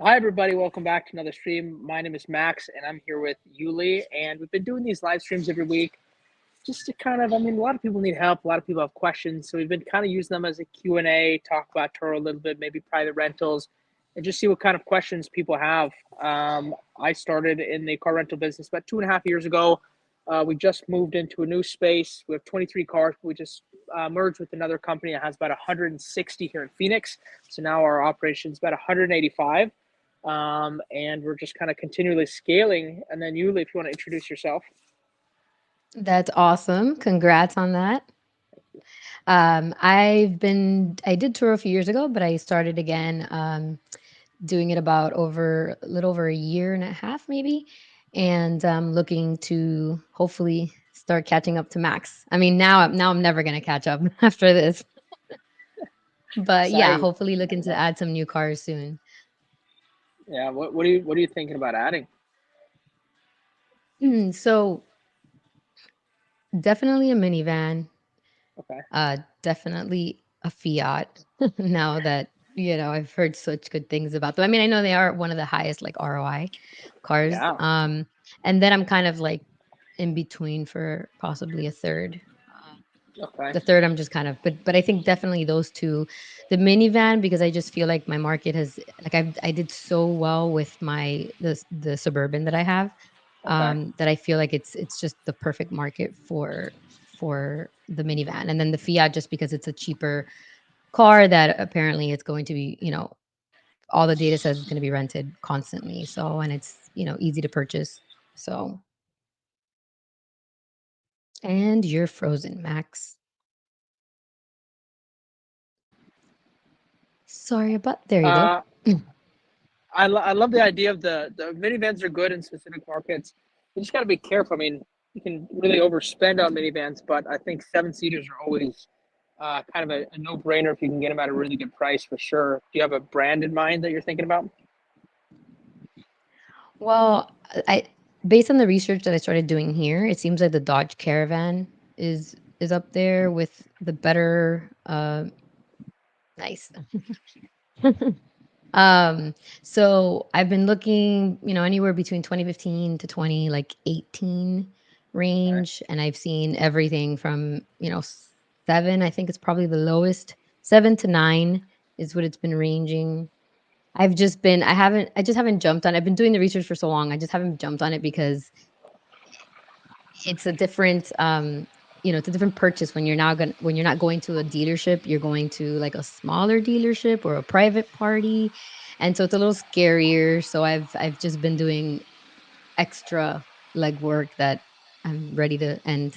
Hi, everybody. Welcome back to another stream. My name is Max, and I'm here with Yuli. And we've been doing these live streams every week just to a lot of people need help. A lot of people have questions. So we've been kind of using them as a Q&A, talk about Turo a little bit, maybe private rentals, and just see what kind of questions people have. I started in the car rental business about 2.5 years ago. We just moved into a new space. We have 23 cars. We just merged with another company that has about 160 here in Phoenix. So now our operation is about 185. And we're just kind of continually scaling. And then Yuli, if you want to introduce yourself. That's awesome. Congrats on that. I did tour a few years ago, but I started again, doing it about a little over a year and a half, maybe. And looking to hopefully start catching up to Max. I mean, now I'm never gonna catch up after this, but yeah, Exciting. hopefully looking to add some new cars soon. Yeah. What are you thinking about adding? So definitely a minivan. Okay. Definitely a Fiat. Now that, I've heard such good things about them. I mean, I know they are one of the highest, like, ROI cars. Yeah. And then I'm kind of, like, in between for possibly a third. Okay. The third, I'm just kind of but I think definitely those 2. The minivan, because I just feel like my market has like, I did so well with the Suburban that I have, Okay. that I feel like it's just the perfect market for the minivan. And then the Fiat, just because it's a cheaper car that apparently it's going to be, all the data says it's gonna be rented constantly, so and it's, easy to purchase, so. And you're frozen, Max. Sorry about there you go. Uh, I love the idea of the minivans are good in specific markets. You just got to be careful. I mean, you can really overspend on minivans, but I think seven seaters are always kind of a no brainer if you can get them at a really good price for sure. Do you have a brand in mind that you're thinking about? Well, I based on the research that I started doing here, it seems like the Dodge Caravan is up there with the better, nice. Um, so I've been looking, anywhere between 2015 to 18 Okay. range, and I've seen everything from, 7, I think it's probably the lowest. 7 to 9 is what it's been ranging. I just haven't jumped on. I've been doing the research for so long. I just haven't jumped on it because it's a different, it's a different purchase when you're not going to a dealership, you're going to like a smaller dealership or a private party, and so it's a little scarier. So I've just been doing extra legwork that I'm ready to end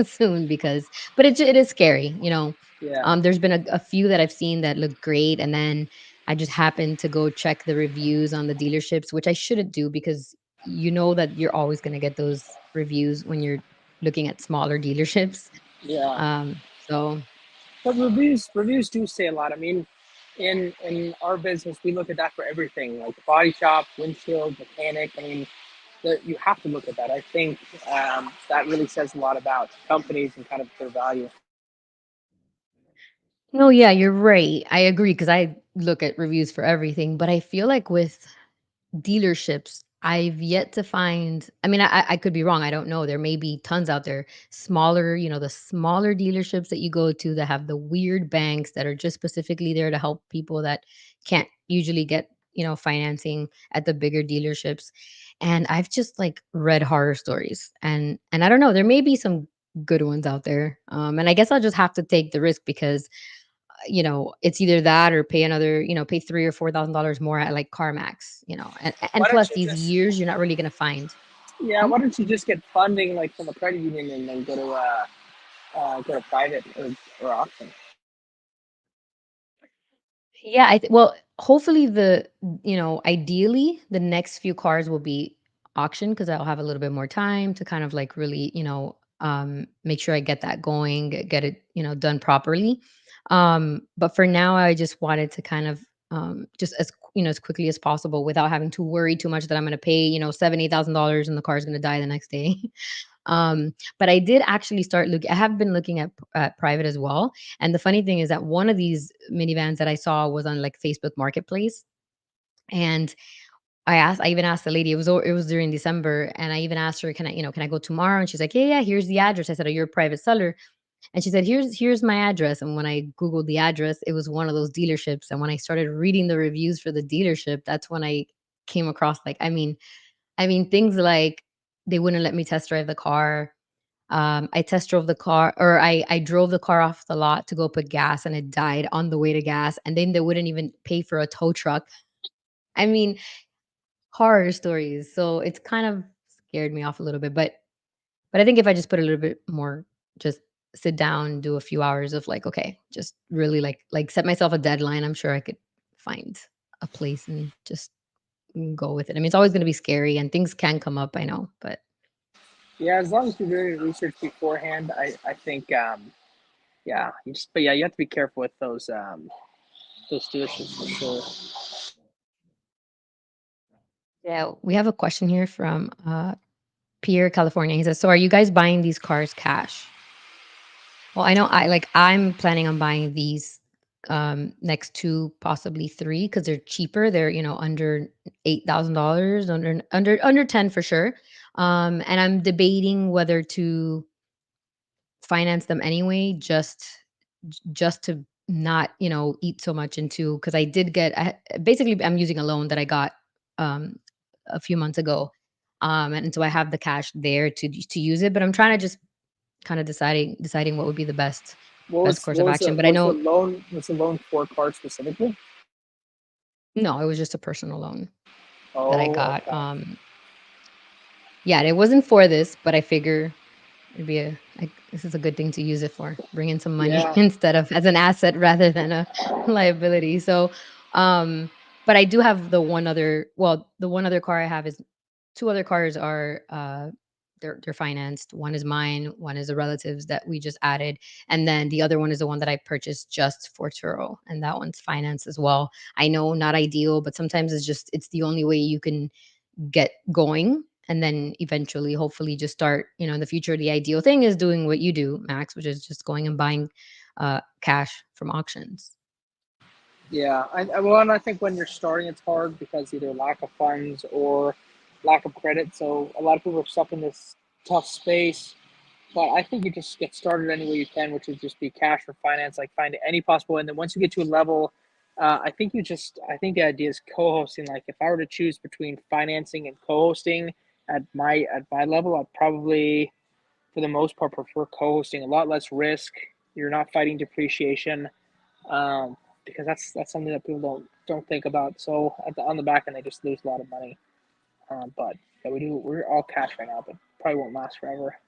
soon because, but it is scary, Yeah. There's been a few that I've seen that look great, and then I just happened to go check the reviews on the dealerships, which I shouldn't do because you know that you're always going to get those reviews when you're looking at smaller dealerships. Yeah. So But reviews do say a lot. I mean, in our business, we look at that for everything, like the body shop, windshield, mechanic. I mean, you have to look at that. I think that really says a lot about companies and kind of their value. no, yeah, you're right. I agree because I look at reviews for everything, but I feel like with dealerships, I've yet to find. I mean, I could be wrong, I don't know, there may be tons out there, smaller, the smaller dealerships that you go to that have the weird banks that are just specifically there to help people that can't usually get, financing at the bigger dealerships, and I've just, like, read horror stories, and I don't know, there may be some good ones out there, and I guess I'll just have to take the risk because it's either that or pay another, pay 3 or $4,000 more at like CarMax, and Why don't plus you these just years you're not really gonna find. Yeah, Hmm? why don't you just get funding like from a credit union and then go to private or auction? Yeah, well, hopefully ideally the next few cars will be auction because I'll have a little bit more time to kind of like really, make sure I get that going, get it, done properly. But for now, I just wanted to kind of just as quickly as possible without having to worry too much that I'm gonna pay, $70,000 and the car's gonna die the next day. But I did actually start look I have been looking at private as well, and the funny thing is that one of these minivans that I saw was on, like, Facebook Marketplace, And I even asked the lady, it was during December, and I even asked her, "Can I, can I go tomorrow?" And she's like, "Yeah, yeah, here's the address." I said, "Oh, you're a private seller?" And she said, "Here's my address." And when I Googled the address, it was one of those dealerships. And when I started reading the reviews for the dealership, that's when I came across, like, I mean, things like they wouldn't let me test drive the car. I test drove the car, or I drove the car off the lot to go put gas, and it died on the way to gas. And then they wouldn't even pay for a tow truck. I mean, horror stories. So it's kind of scared me off a little bit. But I think if I just put a little bit more, just sit down, do a few hours of, like, okay, just really, like set myself a deadline, I'm sure I could find a place and just go with it. I mean, it's always going to be scary and things can come up, I know, but Yeah, as long as you're doing research beforehand, I think yeah, but yeah, you have to be careful with those dealerships for sure. yeah, we have a question here from Pierre, California. He says, "So are you guys buying these cars cash?" Well, I know I'm planning on buying these next 2, possibly 3, because they're cheaper. They're, under $8,000, under 10 for sure. And I'm debating whether to finance them anyway, just to not, eat so much into, because basically I'm using a loan that I got um a few months ago. And so I have the cash there to use it, but I'm trying to just kind of deciding what would be the best course of action. But I know What's the loan for car specifically? no, it was just a personal loan that I Oh, got. okay. Yeah, it wasn't for this, but I figure it'd be this is a good thing to use it for, bring in some money Yeah. instead of as an asset rather than a liability. So, um, but I do have the one other car I have is 2 other cars are, they're financed. One is mine, one is a relative's that we just added, and then the other one is the one that I purchased just for Turo, and that one's financed as well. I know, not ideal, but sometimes it's the only way you can get going, and then eventually, hopefully, just start, in the future. The ideal thing is doing what you do, Max, which is just going and buying cash from auctions. Yeah, well, and I think when you're starting, it's hard because either lack of funds or lack of credit. So a lot of people are stuck in this tough space. But I think you just get started any way you can, which is just be cash or finance, like find any possible. And then once you get to a level, I think the idea is co-hosting. Like if I were to choose between financing and co-hosting at my level, I'd probably, for the most part, prefer co-hosting. A lot less risk. You're not fighting depreciation, um, because that's something that people don't think about. So on the back end, they just lose a lot of money. But yeah, we're all cash right now, but probably won't last forever.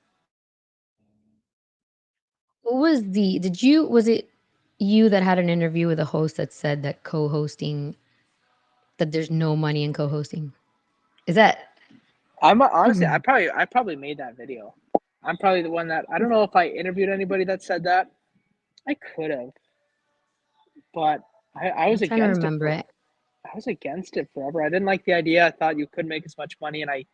What was the did you was it you that had an interview with a host that said that co-hosting that there's no money in co-hosting? Is that I'm honestly, Mhm. I probably made that video. I'm probably the one that I don't know if I interviewed anybody that said that. I could have, but I I'm was trying to against it remember for it. I was against it forever. I didn't like the idea. I thought you couldn't make as much money, and I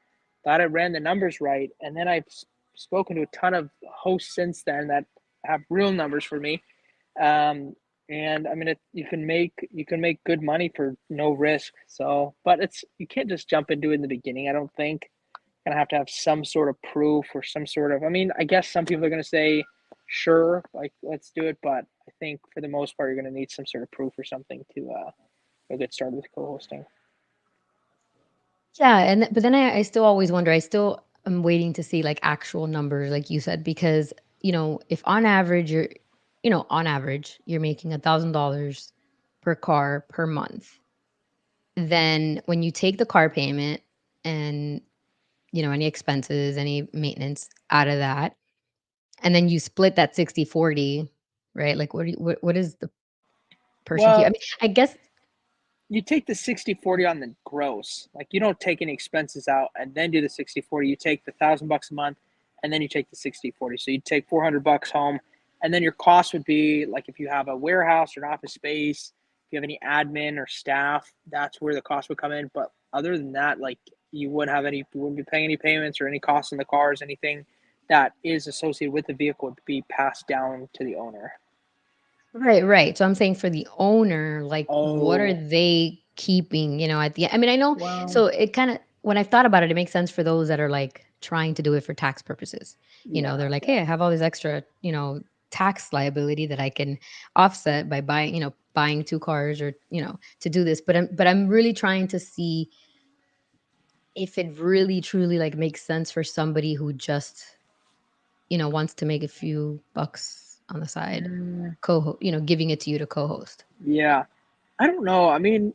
thought I ran the numbers right. And then I've spoken to a ton of hosts since then that have real numbers for me. Um, and I mean, you can make good money for no risk. So, but you can't just jump into it in the beginning. I don't think gonna have to have some sort of proof or some sort of. I mean, I guess some people are gonna say, sure, like let's do it, but I think for the most part, you're gonna need some sort of proof or something to get started with co-hosting. Yeah, but then I still always wonder. I still am waiting to see, like, actual numbers, like you said, because if on average you're making $1,000 per car per month, then when you take the car payment and any expenses, any maintenance out of that, and then you split that 60/40, right? Like, what is the person here? I Well, mean, I guess you take the 60/40 on the gross. Like you don't take any expenses out and then do the 60/40. You take the $1,000 a month and then you take the 60/40. So you take $400 home, and then your cost would be like if you have a warehouse or an office space, if you have any admin or staff, that's where the cost would come in. But other than that, like you wouldn't be paying any payments or any costs in the cars. Anything that is associated with the vehicle would be passed down to the owner. right, right. So I'm saying for the owner, like, what are Oh, they? keeping, at the end. I mean, I know, Well, so it kind of, when I've thought about it, it makes sense for those that are like trying to do it for tax purposes. yeah, They're like, yeah. hey, I have all this extra, tax liability that I can offset by buying, buying two cars, or, to do this. But I'm really trying to see if it really truly like makes sense for somebody who just, wants to make a few bucks on the side, Mm, giving it to you to co-host. yeah. I don't know. I mean,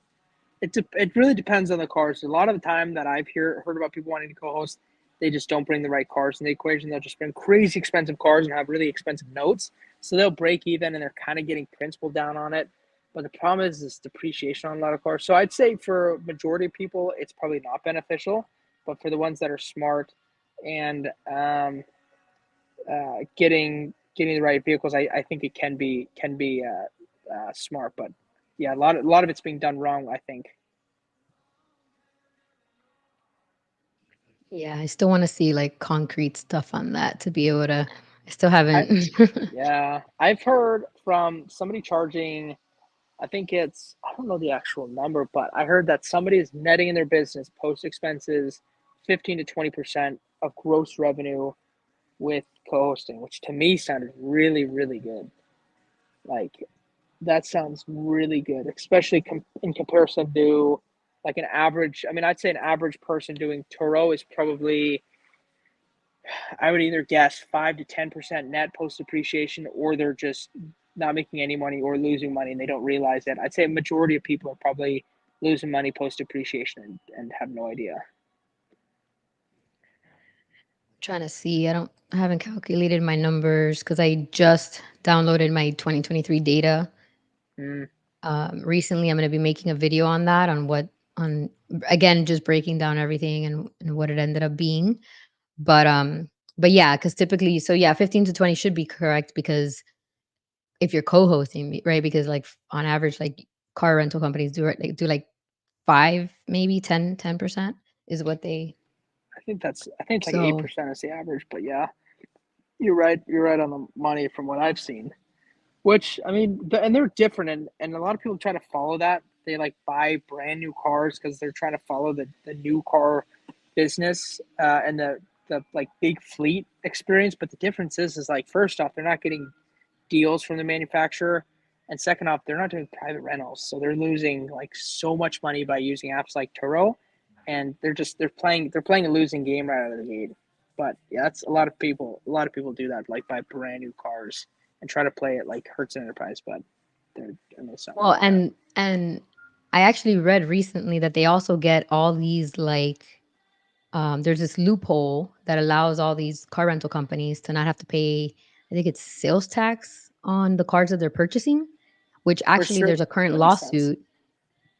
it really depends on the cars. A lot of the time that I've heard about people wanting to co-host, they just don't bring the right cars in the equation. They'll just bring crazy expensive cars and have really expensive notes. So they'll break even and they're kind of getting principal down on it. But the problem is this depreciation on a lot of cars. So I'd say for majority of people, it's probably not beneficial. But for the ones that are smart and getting the right vehicles, I think it can be smart. But yeah, a lot of it's being done wrong, I think. Yeah, I still want to see like concrete stuff on that to be able to. I still I haven't. Yeah, I've heard from somebody charging, I think I don't know the actual number, but I heard that somebody is netting in their business post expenses 15 to 20% of gross revenue with co-hosting, which to me sounded really, really good. Like that sounds really good, especially in comparison to like an average. I mean, I'd say an average person doing Turo is probably, I would either guess 5 to 10% net post depreciation, or they're just not making any money or losing money and they don't realize it. I'd say a majority of people are probably losing money post depreciation and have no idea. Trying to see. I haven't calculated my numbers because I just downloaded my 2023 data. Mm, Recently, I'm going to be making a video on that, on again, just breaking down everything and what it ended up being. But yeah, because typically, so yeah, 15 to 20 should be correct, because if you're co-hosting, right? Because like on average, like car rental companies do like 5, maybe 10% is what they. I think it's like eight So, percent is the average, but yeah, you're right. You're right on the money from what I've seen. Which I mean, and they're different, and a lot of people try to follow that. They like buy brand new cars because they're trying to follow the new car business and the like big fleet experience. But the difference is like first off, they're not getting deals from the manufacturer, and second off, they're not doing private rentals, so they're losing like so much money by using apps like Turo, and they're playing a losing game right out of the gate. But yeah, that's a lot of people do that, like buy brand new cars and try to play it like Hertz Enterprise, but and they sound well, like that. and I actually read recently that they also get all these like, there's this loophole that allows all these car rental companies to not have to pay, I think it's sales tax on the cars that they're purchasing, which For actually sure, there's a current that makes sense. lawsuit.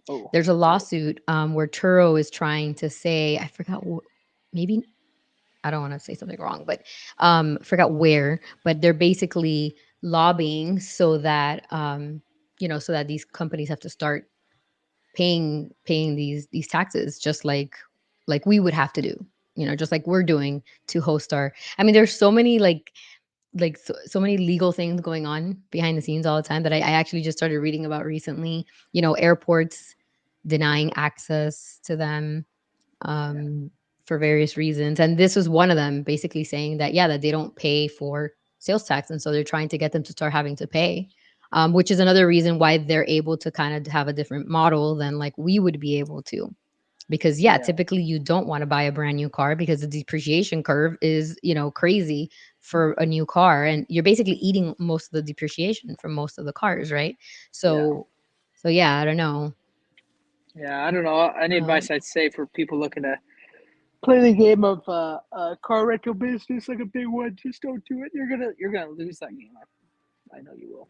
Oh, There's a good. lawsuit where Turo is trying to say, I forgot, maybe I don't want to say something wrong, but forgot where, but they're basically lobbying so that so that these companies have to start paying these taxes, just like we would have to do, just like we're doing to host our. I mean, there's so many like so many legal things going on behind the scenes all the time that I actually just started reading about recently. Airports denying access to them, Yeah, um, for various reasons. And this was one of them, basically saying that, yeah, that they don't pay for sales tax. And so they're trying to get them to start having to pay, which is another reason why they're able to kind of have a different model than like we would be able to. Because, yeah, yeah, typically you don't want to buy a brand new car because the depreciation curve is, crazy for a new car. And you're basically eating most of the depreciation from most of the cars, right? yeah, So yeah, I don't know. yeah. I don't know. Any Um, advice I'd say for people looking to play the game of car rental business like a big one, just don't do it. You're gonna lose that game. I know you will.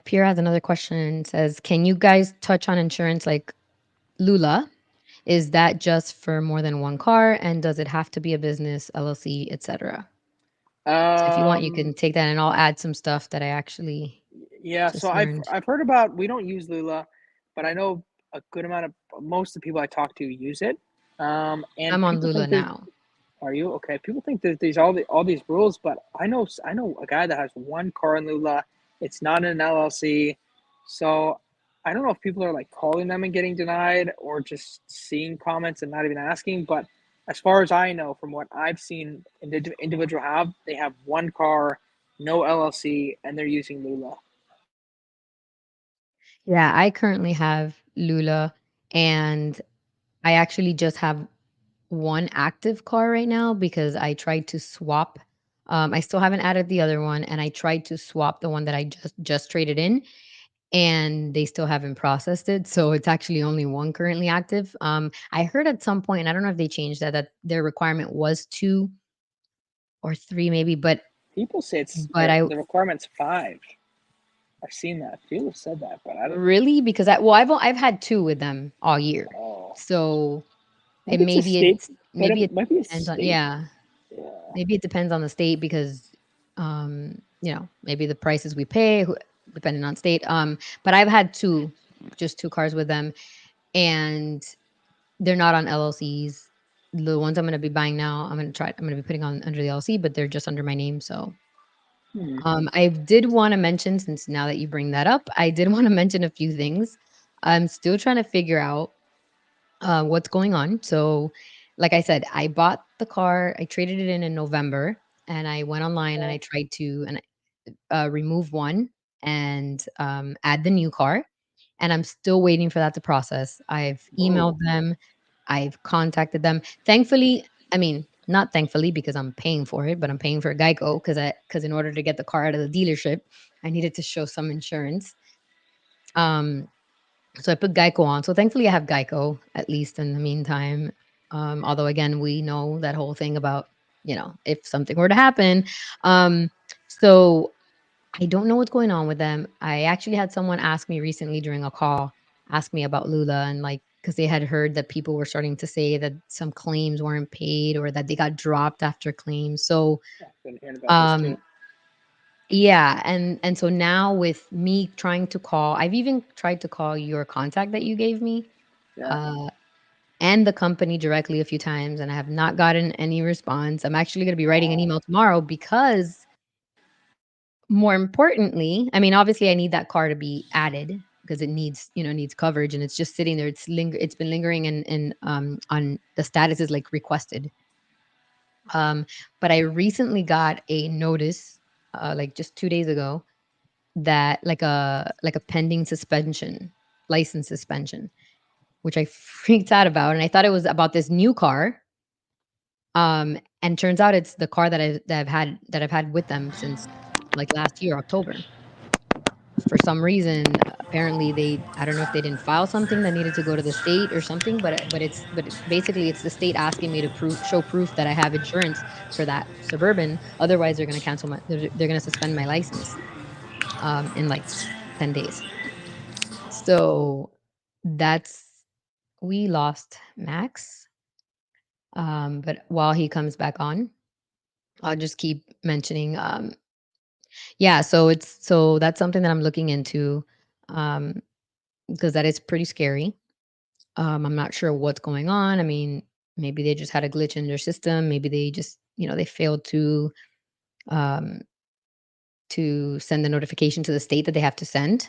Pierre has another question and says, can you guys touch on insurance like Lula? Is that just for more than one car? And does it have to be a business, LLC, etc.? So if you want, you Um, can take that and I'll add some stuff that I actually yeah. So just I've learned. I've heard about. We don't use Lula, but I know a good amount of most of the people I talk to use it. And I'm on people Lula think there's. now. Are you okay? People think that there's all these rules, but I know a guy that has one car in Lula. It's not an LLC. So I don't know if people are like calling them and getting denied or just seeing comments and not even asking. But as far as I know, from what I've seen, individual have they have one car, no LLC, and they're using Lula. Yeah, I currently have Lula, and I actually just have one active car right now because I tried to swap. I still haven't added the other one, and I tried to swap the one that I just traded in, and they still haven't processed it. So it's actually only one currently active. I heard at some point, I don't know if they changed that, that their requirement was two or three, maybe, People say but I the requirement's five. I've seen that. People have said that, but I don't. really because I've had two with them all year, Oh, so it maybe it's a state, but maybe it it might be a depends on, state. yeah. Yeah. Maybe it depends on the state because, maybe the prices we pay, depending on state. But I've had two, just two cars with them, and they're not on LLCs. The ones I'm going to be buying now, I'm going to be putting on under the LLC, but they're just under my name. So, Hmm. I did want to mention, since now that you bring that up, I did want to mention a few things. I'm still trying to figure out what's going on. So, like I said, I bought the car, I traded it in November, and I went online and I Okay. tried to remove one and add the new car. And I'm still waiting for that to process. I've emailed Whoa. them, I've contacted them. Thankfully, I mean, not thankfully because I'm paying for it, but I'm paying for Geico because in order to get the car out of the dealership, I needed to show some insurance. Um, so I put Geico on. So thankfully I have Geico at least in the meantime. Although again, we know that whole thing about, if something were to happen. Um, so I don't know what's going on with them. I actually had someone ask me recently during a call, ask me about Lula and like because they had heard that people were starting to say that some claims weren't paid or that they got dropped after claims. So I've been hearing about this too. um yeah, and so now with me trying to call, I've even tried to call your contact that you gave me, Yeah. uh, and the company directly a few times, and I have not gotten any response. I'm actually gonna be writing an Wow. email tomorrow because more importantly, I mean, obviously I need that car to be added because it needs coverage and it's just sitting there. It's been lingering in on the status is like requested. Um, but I recently got a notice, like just 2 days ago, that like a pending suspension, license suspension, which I freaked out about, and I thought it was about this new car. And turns out it's the car that I've had with them since like last year, October. For some reason, apparently I don't know if they didn't file something that needed to go to the state or something, basically it's the state asking me to show proof that I have insurance for that Suburban. Otherwise, they're going to suspend my license in like 10 days. So that's we lost Max. But while he comes back on, I'll just keep mentioning. Yeah, so that's something that I'm looking into, um, because that is pretty scary. I'm not sure what's going on. I mean, maybe they just had a glitch in their system. Maybe they just, they failed um, to send the notification to the state that they have to send.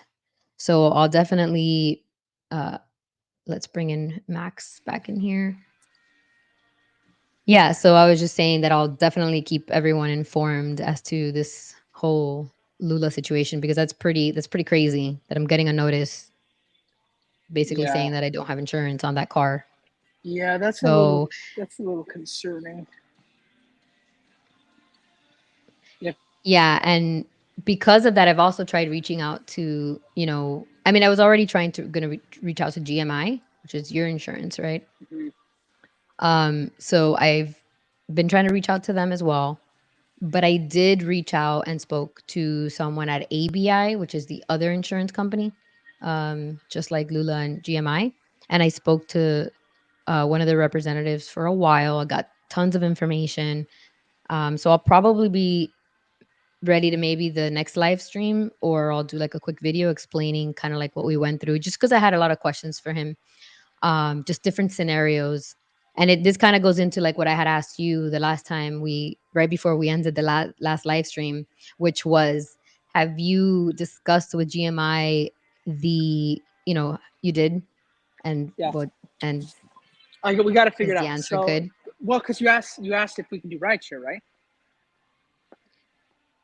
So I'll definitely uh, let's bring in Max back in here. Yeah, so I was just saying that I'll definitely keep everyone informed as to this whole Lula situation because that's pretty crazy that I'm getting a notice basically Yeah. saying that I don't have insurance on that car. Yeah. So, That's a little concerning. Yeah. yeah, and because of that I've also tried reaching out to, I mean I was already trying to going to reach out to GMI, which is your insurance, right? Mhm. So I've been trying to reach out to them as well. But I did reach out and spoke to someone at ABI, which is the other insurance company, just like Lula and GMI. And I spoke to one of the representatives for a while. I got tons of information. So I'll probably be ready to maybe the next live stream, or I'll do like a quick video explaining kind of like what we went through, just because I had a lot of questions for him, just different scenarios. And this kind of goes into like what I had asked you the last time right before we ended the last live stream, which was, have you discussed with GMI? you did, and Yeah, what, and we got to figure is it the out. answer So, good? well, because you asked if we can do rideshare, right?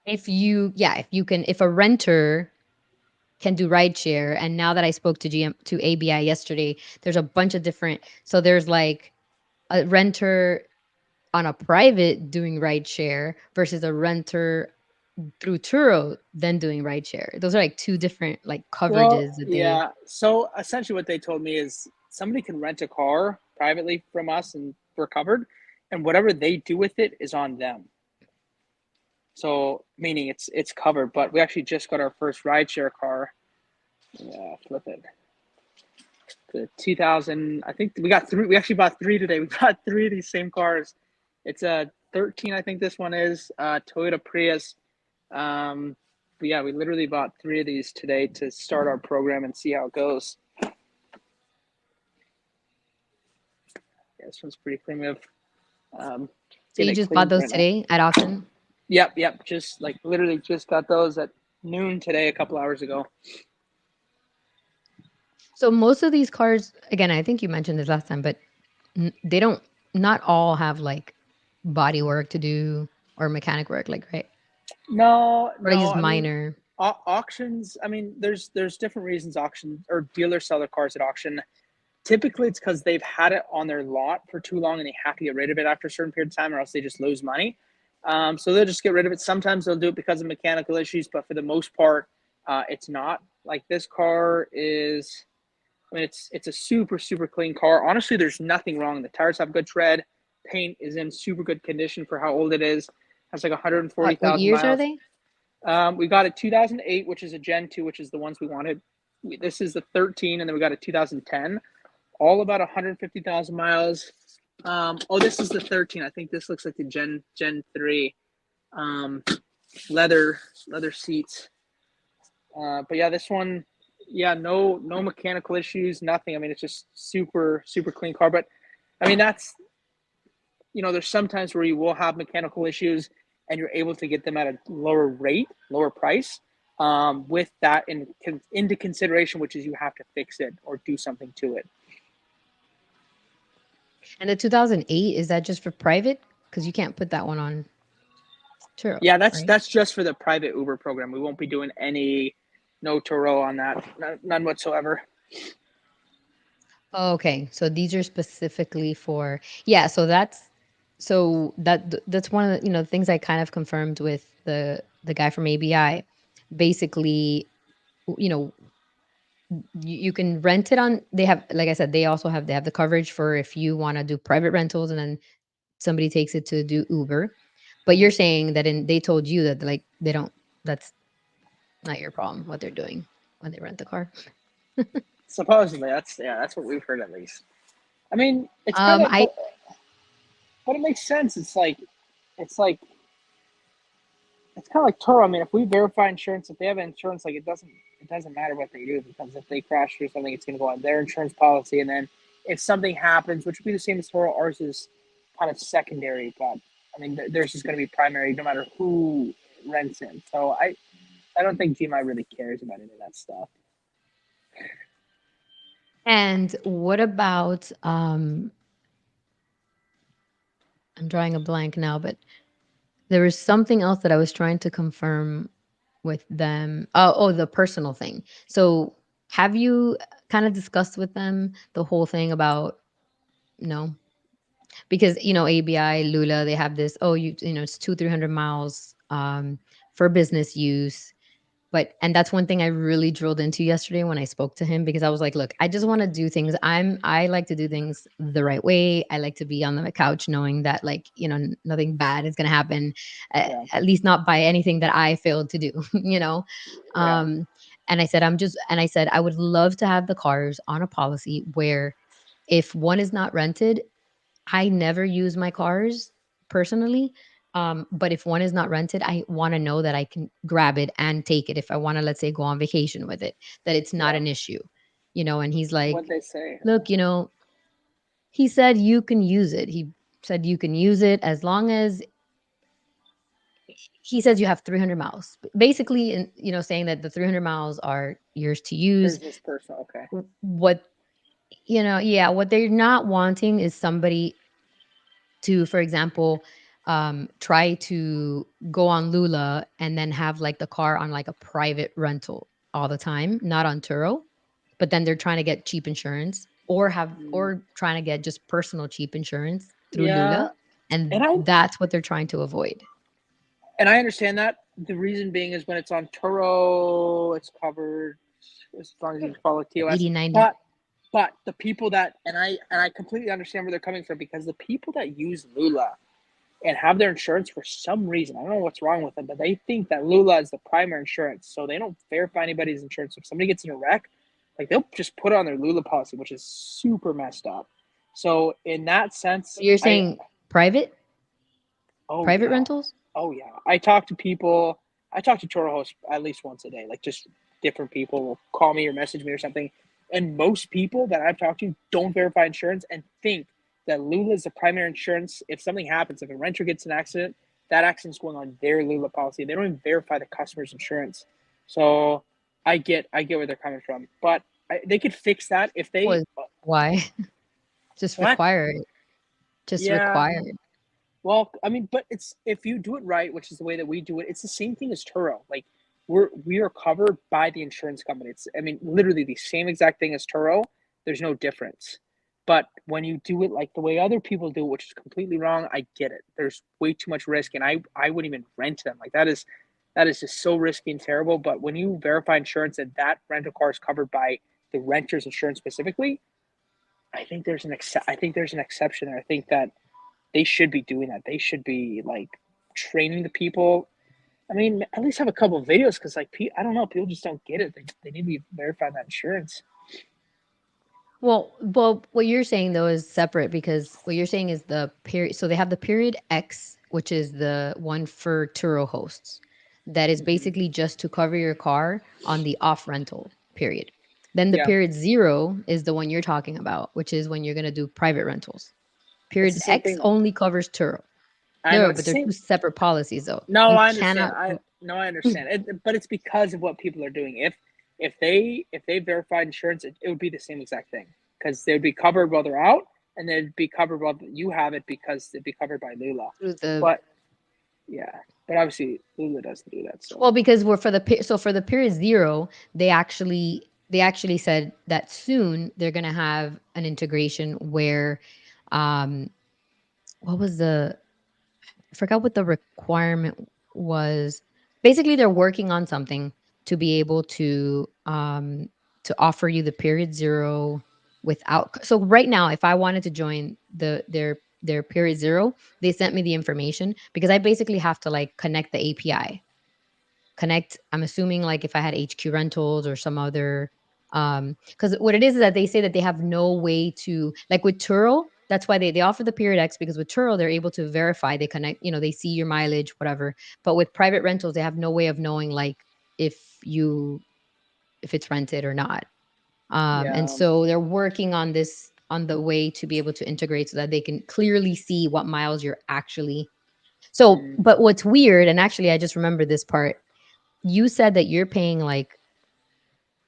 If a renter can do rideshare, and now that I spoke to ABI yesterday, there's a bunch of different. So there's like a renter on a private doing rideshare versus a renter through Turo then doing rideshare. Those are like two different like Well, coverages that they. yeah. So essentially, what they told me is somebody can rent a car privately from us, and we're covered, and whatever they do with it is on them. So meaning it's covered. But we actually just got our first rideshare car. Yeah, flip it. The 2000. I think we got three. We actually bought three today. We bought three of these same cars. It's a 13. I think this one is Toyota Prius. Um, but yeah, we literally bought three of these today to start our program and see how it goes. Yeah, this one's pretty clean. We have So getting you it just bought cleaned those right now. today at auction? Yep. Just like literally just got those at noon today, a couple hours ago. So most of these cars, again, I think you mentioned this last time, but they don't. Not all have like body work to do or mechanic work, like, right? No, Or like no. just I mean, minor. auctions. I mean, there's different reasons auction or dealers sell their cars at auction. Typically, it's because they've had it on their lot for too long and they have to get rid of it after a certain period of time, or else they just lose money. So they'll just get rid of it. Sometimes they'll do it because of mechanical issues, but for the most part, it's not. Like this car is. I mean, it's a super clean car. Honestly, there's nothing wrong. The tires have good tread. Paint is in super good condition for how old it is. Has like What 140,000 years are miles. they? We got a 2008, which is a Gen 2, which is the ones we wanted. This is the 13, and then we got a 2010, all about 150,000 miles. This is the 13. I think this looks like the Gen 3. Um, leather seats. But yeah, this one, yeah, no mechanical issues, nothing. I mean, it's just super clean car. But I mean, that's there's sometimes where you will have mechanical issues, and you're able to get them at a lower rate, lower price. With that into consideration, which is you have to fix it or do something to it. And the 2008, is that just for private? Because you can't put that one on Turo, Yeah, that's right? that's just for the private Uber program. We won't be doing any no Turo on that, none whatsoever. Oh, okay. So these are specifically for, yeah. That's one of the things I kind of confirmed with the guy from ABI. Basically, you know, you can rent it on. They have, like I said, they have the coverage for if you want to do private rentals, and then somebody takes it to do Uber. But you're Mm-hmm. saying that they told you that like they don't. That's not your problem what they're doing when they rent the car. Supposedly, that's what we've heard at least. I mean, it's kind of, I but it makes sense. It's like it's kind of like Toro. I mean, if we verify insurance, if they have insurance, like it doesn't matter what they do, because if they crash or something, it's going to go on their insurance policy, and then if something happens, which would be the same as Toro, ours is kind of secondary. But I mean, theirs is going to be primary, no matter who rents in. So I don't think GMI really cares about any of that stuff. And what about I'm drawing a blank now, but there was something else that I was trying to confirm with them. Oh, the personal thing. So, have you kind of discussed with them the whole thing about no? Because ABI, Lula, they have this. Oh, it's 200-300 miles for business use. But and that's one thing I really drilled into yesterday when I spoke to him, because I was like, "Look, I just wanna do things. I like to do things the right way. I like to be on the couch knowing that, like, nothing bad is gonna happen, Yeah, at least not by anything that I failed to do," you know? yeah, Um, and I said, "I would love to have the cars on a policy where if one is not rented, I never use my cars personally, but if one is not rented, I wanna know that I can grab it and take it if I wanna, let's say, go on vacation with it, that it's not yeah. an issue." And he's What like, they say. "Look, he said you can use it." He said you can use it as long as he says you have 300 miles. Basically, saying that the 300 miles are yours to use. Is this personal? Okay. What, yeah, what they're not wanting is somebody to, for example, try to go on Lula and then have like the car on like a private rental all the time, not on Turo. But then they're trying to get cheap insurance Mm, or trying to get just personal cheap insurance through yeah, Lula. and And I that's what they're trying to avoid. and I understand that. The reason being is when it's on Turo, it's covered as long as you follow TOS. 80, 90. But the people that and I completely understand where they're coming from, because the people that use Lula and have their insurance, for some reason, I don't know what's wrong with them, but they think that Lula is the primary insurance, so they don't verify anybody's insurance. If somebody gets in a wreck, like they'll just put it on their Lula policy, which is super messed up. So in that sense, You're saying private oh private yeah, rentals? oh yeah, I talk to people. I talk to Toro hosts at least once a day, like just different people will call me or message me or something. And most people that I've talked to don't verify insurance and think that Lula is the primary insurance. If something happens, if a renter gets an accident, that accident's going on their Lula policy. They don't even verify the customer's insurance. So I get where they're coming from, but they could fix that if they Was why? Just what? require it. Just Yeah. require it. Well, I mean, but it's if you do it right, which is the way that we do it, it's the same thing as Turo. Like we are covered by the insurance company. It's, I mean, literally the same exact thing as Turo. There's no difference. But when you do it like the way other people do it, which is completely wrong, I get it. There's way too much risk, and I wouldn't even rent them. Like that is just so risky and terrible. But when you verify insurance and that rental car is covered by the renter's insurance specifically, I think there's an exception there. I think that they should be doing that. They should be like training the people. I mean, at least have a couple of videos, because like I don't know, people just don't get it. They need to be verifying that insurance. Well, what you're saying though is separate because what you're saying is the period. So they have the period X, which is the one for Turo hosts. That is Mm-hmm. basically just to cover your car on the off rental period. Then the Yeah, period 0 is the one you're talking about, which is when you're going to do private rentals. it's Period the same X thing. only covers Turo. I know No, it's but the they're two same. separate policies though. No, You I understand. cannot. I understand. But it's because of what people are doing. If they verified insurance, it would be the same exact thing, because they'd be covered while they're out, and they'd be covered while you have it because they'd be covered by Lula. Through the But yeah, but obviously Lula doesn't do that. So Well, because we're for the so for the period 0, they actually said that soon they're gonna have an integration where, um, what was the I forgot what the requirement was. Basically, they're working on something to be able to offer you the period 0 without. So right now, if I wanted to join their period 0, they sent me the information because I basically have to like connect the API. Connect, I'm assuming like if I had HQ Rentals or some other, because what it is that they say that they have no way to, like with Turo, that's why they offer the period X, because with Turo they're able to verify, they connect, they see your mileage, whatever. But with private rentals, they have no way of knowing like if you if it's rented or not. And yeah. so they're working on this, on the way to be able to integrate so that they can clearly see what miles you're actually. So, Mm, but what's weird, and actually I just remember this part, you said that you're paying like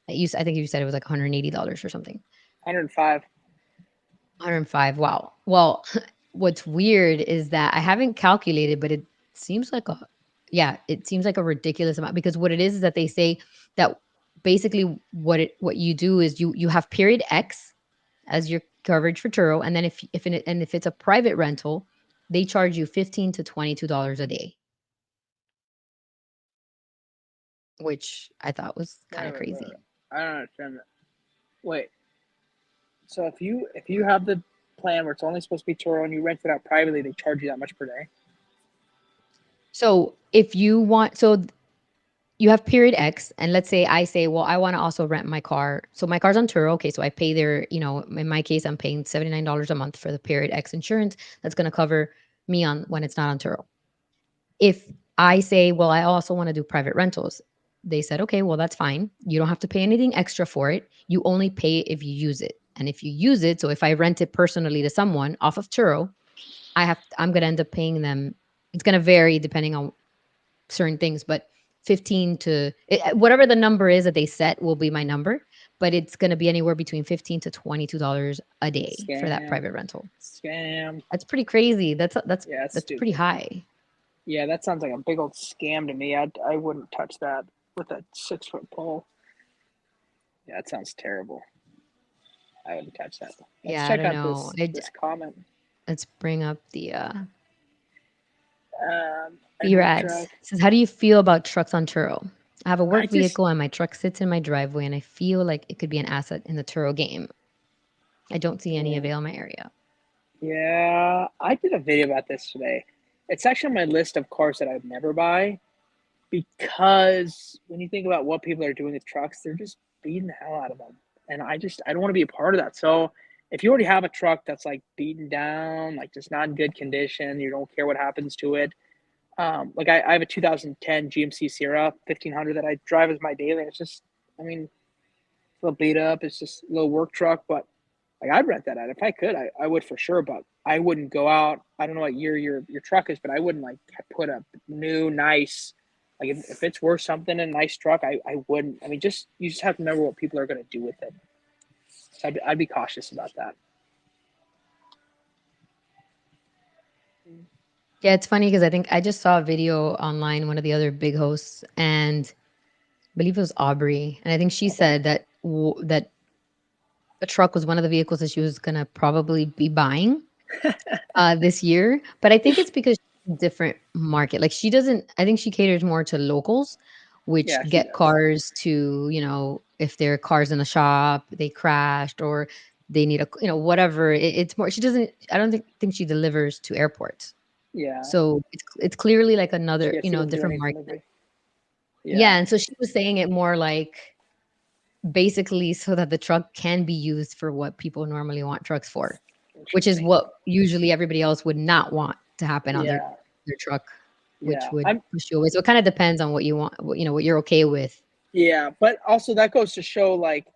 I think you said it was like $180 or something. 105. 105. Wow. Well, what's weird is that I haven't calculated, but it seems like a yeah, it seems like a ridiculous amount because what it is that they say that basically what you do is you have period X as your coverage for Turo, and then if it's a private rental, they charge you 15 to $22 a day, which I thought was kind Wait, of wait, wait, wait. crazy. I don't understand that. Wait. So if you have the plan where it's only supposed to be Turo and you rent it out privately, they charge you that much per day. So if you want, so you have period X, and let's say I say, well, I want to also rent my car. So my car's on Turo. Okay, so I pay their, in my case, I'm paying $79 a month for the period X insurance. That's going to cover me on when it's not on Turo. If I say, well, I also want to do private rentals, they said, okay, well, that's fine. You don't have to pay anything extra for it. You only pay if you use it. And if you use it, so if I rent it personally to someone off of Turo, I'm going to end up paying them. It's going to vary depending on certain things, but 15 to whatever the number is that they set will be my number, but it's going to be anywhere between 15 to $22 a day for that Scam. private rental. Scam. That's pretty crazy. Yeah, it's That's pretty stupid. high. Yeah, that sounds like a big old scam to me. I wouldn't touch that with a 6 foot pole. Yeah, that sounds terrible. I wouldn't touch that. Let's Yeah, I check don't out know. this comment. Let's bring up the A new B-Rags. truck. It says, how do you feel about trucks on Turo? I have a I work just vehicle and my truck sits in my driveway and I feel like it could be an asset in the Turo game. I don't see any yeah, avail in my area. yeah. I did a video about this today. It's actually on my list of cars that I'd never buy because when you think about what people are doing with trucks, they're just beating the hell out of them, and I don't want to be a part of that. So if you already have a truck that's like beaten down, like just not in good condition, you don't care what happens to it. Like I have a 2010 GMC Sierra 1500 that I drive as my daily. And it's just, I mean, a little beat up. It's just a little work truck, but like I'd rent that out if I could. I would for sure, but I wouldn't go out. I don't know what year your truck is, but I wouldn't like put a new nice like if it's worth something in a nice truck. I wouldn't. I mean, just you just have to remember what people are going to do with it. So I'd be cautious about that. Yeah, it's funny because I think I just saw a video online, one of the other big hosts, and I believe it was Aubrey, and I think she Okay. said that that a truck was one of the vehicles that she was gonna probably be buying this year. But I think it's because she's a different market. Like she doesn't. I think she caters more to locals, which Yeah, she get does. cars to if their cars in the shop they crashed or they need a whatever. It's more. She doesn't. I don't think she delivers to airports. Yeah, So it's clearly like she another, doesn't do different any market. delivery. Yeah, Yeah, and so she was saying it more like basically so that the truck can be used for what people normally want trucks for, which is interesting. what usually everybody else would not want to happen on Yeah, their truck, which yeah. would I'm push you away. So it kind of depends on what you want, what you're okay with. Yeah, but also that goes to show like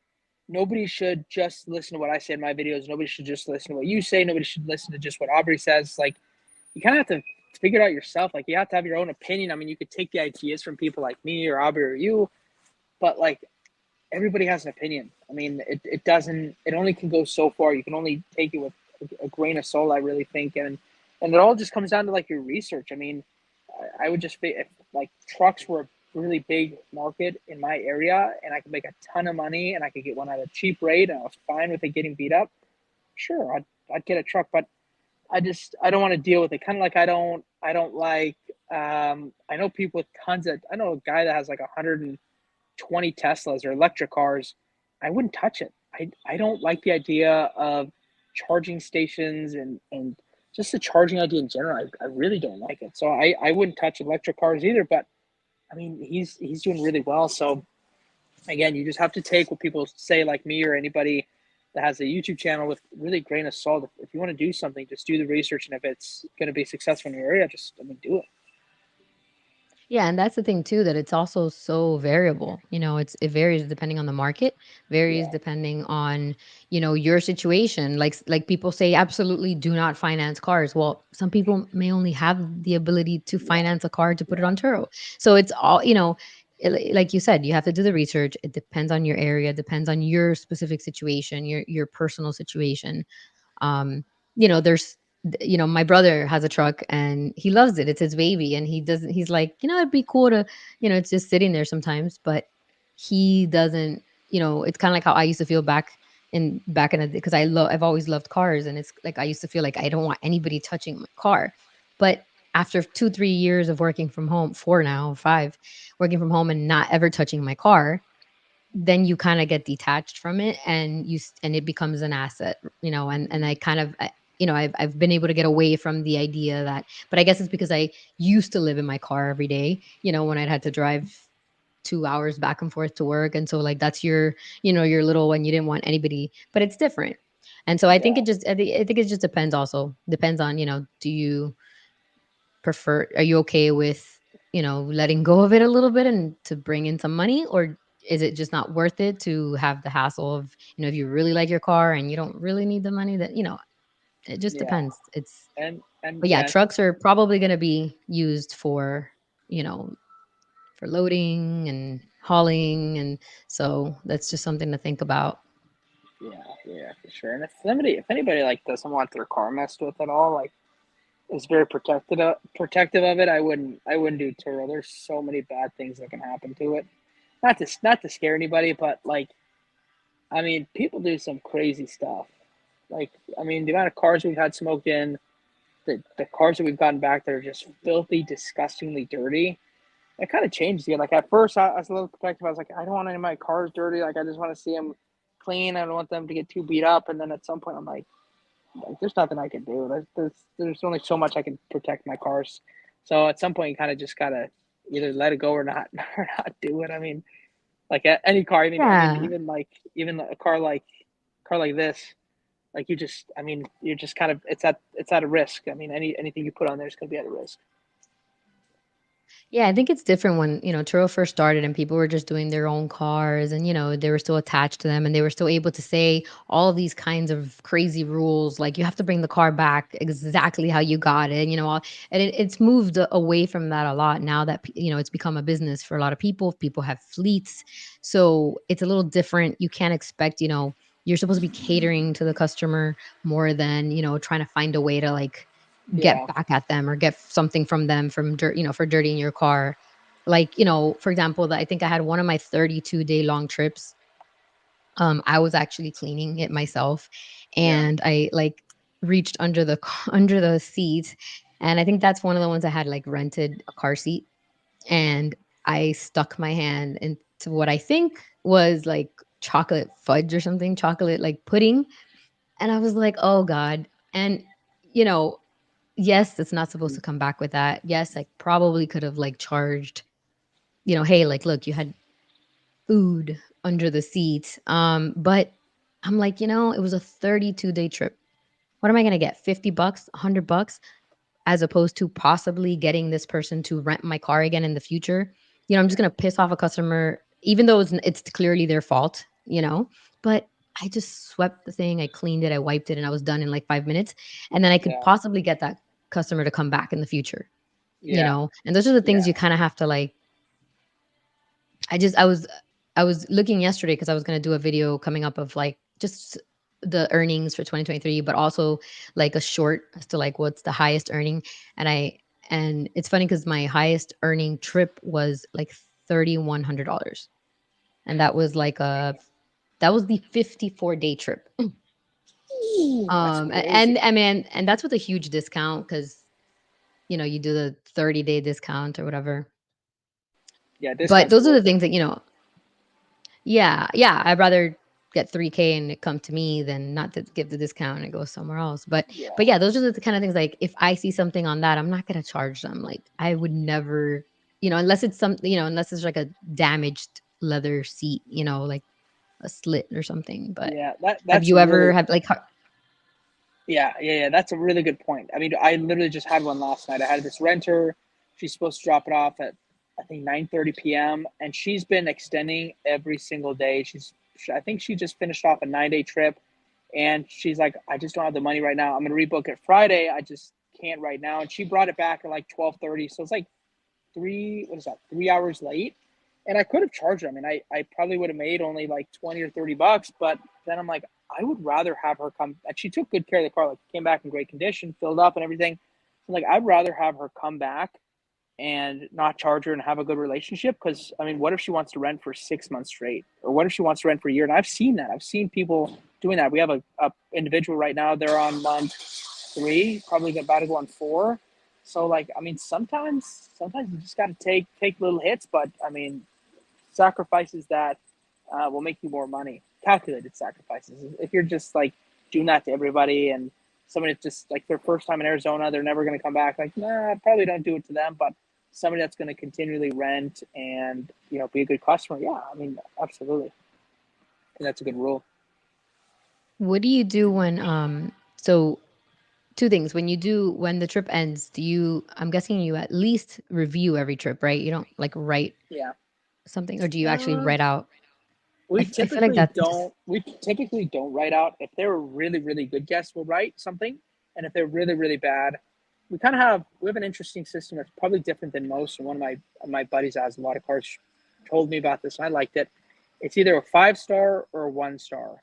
nobody should just listen to what I say in my videos. Nobody should just listen to what you say. Nobody should listen to just what Aubrey says. Like you kind of have to figure it out yourself. Like you have to have your own opinion. I mean, you could take the ideas from people like me or Aubrey or you, but like everybody has an opinion. I mean, it doesn't. It only can go so far. You can only take it with a grain of salt. I really think, and it all just comes down to like your research. I mean, I would just be if like trucks were a really big market in my area, and I could make a ton of money, and I could get one at a cheap rate, and I was fine with it getting beat up. Sure, I'd get a truck, but I don't want to deal with it. Kind of like I don't like I know people with tons of I know a guy that has like 120 Teslas or electric cars. I wouldn't touch it. I don't like the idea of charging stations and just the charging idea in general. I really don't like it. So I wouldn't touch electric cars either. But I mean, he's doing really well. So again, you just have to take what people say, like me or anybody that has a YouTube channel, with really grain of salt. If you want to do something, just do the research, and if it's going to be successful in your area, just I mean, do it. Yeah, and that's the thing too, that it's also so variable. It varies depending on the market, varies Yeah, depending on, your situation. Like people say absolutely do not finance cars. Well, some people may only have the ability to yeah, finance a car to put it yeah, on Turo. So it's all, like you said, you have to do the research. It depends on your area, depends on your specific situation, your personal situation. um there's my brother has a truck and he loves it. It's his baby, and he's like, it'd be cool to, it's just sitting there sometimes, but he doesn't, it's kind of like how I used to feel back in the because I've always loved cars, and it's like I used to feel like I don't want anybody touching my car. But after 2-3 years of working from home, 4 now, 5, working from home and not ever touching my car, then you kind of get detached from it, and and it becomes an asset, and I kind of I've been able to get away from the idea that, but I guess it's because I used to live in my car every day, when I'd had to drive 2 hours back and forth to work. And so like that's your little one, you didn't want anybody, but it's different. And so yeah, I think it just depends, also depends on, do you are you okay with, letting go of it a little bit and to bring in some money, or is it just not worth it to have the hassle of, if you really like your car and you don't really need the money, that, it just yeah, depends. and But yeah, yeah, trucks are probably going to be used for, you know, for loading and hauling, and so that's just something to think about. Yeah, for sure. And if anybody like doesn't want their car messed with at all, like is very protective of it, I wouldn't do Turo. There's so many bad things that can happen to it. Not to scare anybody, but like I mean, people do some crazy stuff. Like I mean, the amount of cars we've had smoked in, the cars that we've gotten back that are just filthy, disgustingly dirty. It kind of changed you. Like at first, I was a little protective. I was like, I don't want any of my cars dirty. Like I just want to see them clean. I don't want them to get too beat up. And then at some point, I'm like there's nothing I can do. There's only so much I can protect my cars. So at some point, you kind of just gotta either let it go or not, or not do it. I mean, like any car. Yeah. Even a car like this. Like you just, I mean, you're just kind of it's at a risk. I mean, anything you put on there is gonna be at a risk. Yeah, I think it's different when, Turo first started and people were just doing their own cars and, they were still attached to them and they were still able to say all of these kinds of crazy rules, like you have to bring the car back exactly how you got it, and it's moved away from that a lot now that, it's become a business for a lot of people. People have fleets. So it's a little different. You can't expect, you're supposed to be catering to the customer more than, trying to find a way to like get Yeah, back at them or get something from them from dirt, for dirtying your car. Like, for example, that I think I had one of my 32-day long trips. I was actually cleaning it myself yeah, and I like reached under the under the seat. And I think that's one of the ones I had like rented a car seat and I stuck my hand into what I think was like chocolate fudge or something, chocolate like pudding. And I was like, oh God. And, you know, yes, it's not supposed mhm, to come back with that. Yes, I probably could have, like, charged, "Hey, like, look, you had food under the seat." But I'm like, it was a 32-day trip. What am I gonna get? 50 bucks, 100 bucks, as opposed to possibly getting this person to rent my car again in the future? I'm just yeah, gonna piss off a customer, even though it's clearly their fault, But I just swept the thing, I cleaned it, I wiped it, and I was done in, like, 5 minutes, and then I could yeah, possibly get that customer to come back in the future. yeah, And those are the things yeah, you kinda have to, like. I just I was looking yesterday because I was gonna do a video coming up of, like, just the earnings for 2023, but also, like, a short as to, like, what's the highest earning, and it's funny because my highest earning trip was, like, $3,100, and that was the 54-day trip. Ooh, that's And crazy. I mean, and that's with a huge discount because you do the 30-day discount or whatever. Yeah, But discounts are those are the worth it. things that, yeah, yeah, I'd rather get 3K and it come to me than not to give the discount and it goes somewhere else. But Yeah, yeah, those are the kind of things, like, if I see something on that, I'm not gonna charge them. Like, I would never, unless it's unless it's like a damaged leather seat, like a slit or something. But yeah, that have that's you ever really had like yeah. That's a really good point. I mean, I literally just had one last night. I had this renter. She's supposed to drop it off at I think 9:30 p.m. and she's been extending every single day. I think she just finished off a 9-day trip, and she's like, I just don't have the money right now. I'm gonna rebook it Friday. I just can't right now. And she brought it back at like 12:30, so it's like 3 hours late. And I could have charged her. I mean, I probably would have made only like 20 or 30 bucks, but then I'm like, I would rather have her come. And she took good care of the car, like came back in great condition, filled up and everything. So like, I'd rather have her come back and not charge her and have a good relationship. Because I mean, what if she wants to rent for 6 months straight, or what if she wants to rent for a year? And I've seen that. I've seen people doing that. We have a individual right now. They're on month three, probably about to go on four. So like, I mean, sometimes you just got to take little hits, but I mean, sacrifices that will make you more money. Calculated sacrifices. If you're just like doing that to everybody and somebody that's just like their first time in Arizona, they're never going to come back. Like, nah, I probably don't do it to them. But somebody that's going to continually rent and be a good customer, yeah, I mean, absolutely. And that's a good rule. what do you do when so two things. When the trip ends, I'm guessing you at least review every trip, right? You don't like write Yeah. something, or do you actually Uh, write out? we I feel like typically that's just. don't. We typically don't write out. If they're really really good guests, we'll write something, and if they're really really bad, we have an interesting system that's probably different than most. And one of my buddies has a lot of cars told me about this, and I liked it. It's either a 5 star or a 1 star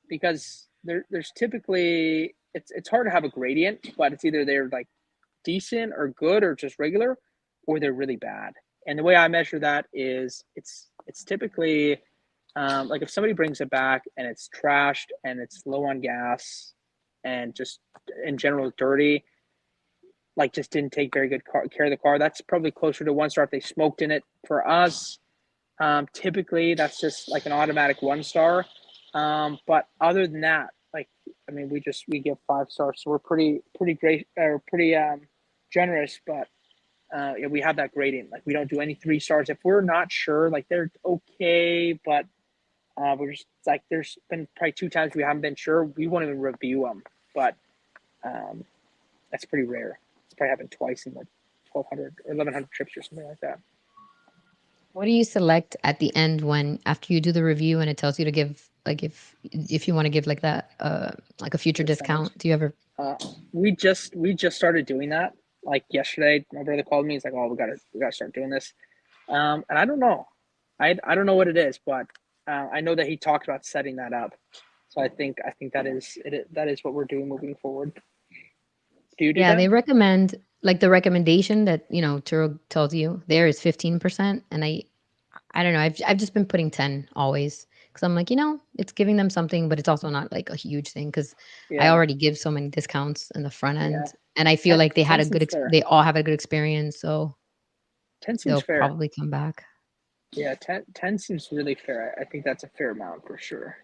because there's typically it's hard to have a gradient, but it's either they're like decent or good or just regular, or they're really bad. And the way I measure that is it's typically like if somebody brings it back and it's trashed and it's low on gas and just in general dirty, like just didn't take very good care of the car, that's probably closer to 1 star. If they smoked in it, for us, typically that's just like an automatic 1 star. But other than that, like I mean, we give 5 stars, so we're pretty great or pretty generous. But yeah, we have that gradient. Like we don't do any 3 stars if we're not sure. Like they're okay, but we're just like there's been probably 2 times we haven't been sure. We won't even review them, but um, that's pretty rare. It's probably happened twice in like 1,200 or 1,100 trips or something like that. What do you select at the end when after you do the review and it tells you to give like if you want to give like that like a future Percentage. discount? Do you ever Uh, we just started doing that. Like yesterday, my brother called me. He's like, "Oh, we gotta start doing this." And I don't know, I don't know what it is, but I know that he talked about setting that up. So I think that is it. That is what we're doing moving forward. Do you do Yeah, that? they recommend like the recommendation that, Turo tells you there is 15%. And I don't know, I've just been putting 10 always because I'm like, it's giving them something, but it's also not like a huge thing because I Yeah, already give so many discounts in the front yeah. end. And I feel Ten, like they had 10 a good, seems fair. they all have a good experience. So 10 seems they'll fair. probably come back. Yeah, 10 seems really fair. I think that's a fair amount for sure.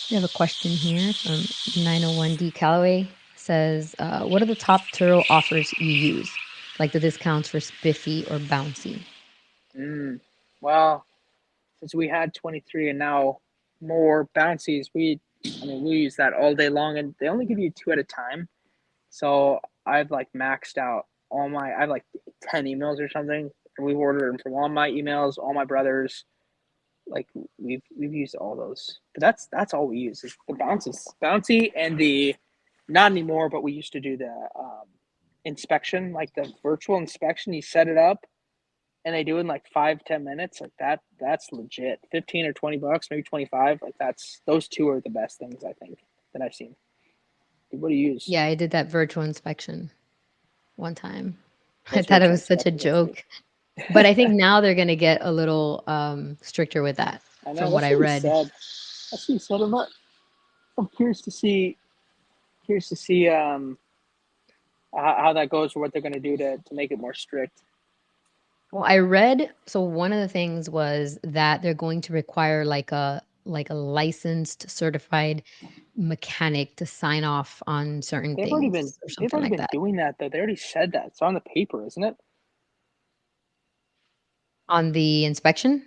We have a question here from 901D Calloway says, what are the top Turo offers you use? Like the discounts for Spiffy or Bouncy? Mm. Well, since we had 23 and now more bouncies, I mean, we use that all day long, and they only give you two at a time. So I've like maxed out I have like 10 emails or something, and we've ordered them from all my emails, all my brothers. Like we've used all those, but that's all we use is the bouncy, and the not anymore, but we used to do the inspection, like the virtual inspection. You set it up and they do it in like 5-10 minutes. Like that's legit. 15 or 20 bucks, maybe 25. Like that's those two are the best things I think that I've seen. What do you use? Yeah, I did that virtual inspection one time. I Those thought it virtual was such a inspections are sweet. joke. But I think now they're gonna get a little stricter with that I know from what that's I what he read. said. That's what he said. I'm curious to see how that goes or what they're going to do to make it more strict. Well, I read so one of the things was that they're going to require like a licensed certified mechanic to sign off on certain They've already been things or they've something already like been that. doing that though. They already said that. It's on the paper, isn't it? On the inspection?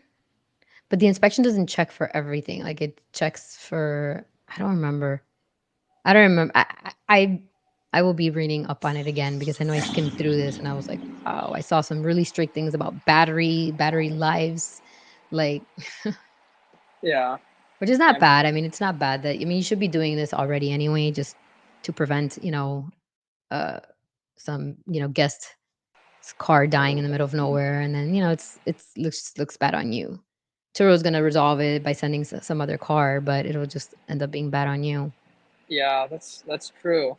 But the inspection doesn't check for everything. Like it checks for I don't remember. I don't remember. I will be reading up on it again because I know I skimmed through this and I was like, wow, I saw some really strict things about battery lives, like Yeah. which is not Yeah. bad. I mean, it's not bad that I mean you should be doing this already anyway, just to prevent, uh some, guest car dying in the middle of nowhere and then, it's looks bad on you. Turo's gonna resolve it by sending some other car, but it'll just end up being bad on you. Yeah, that's true.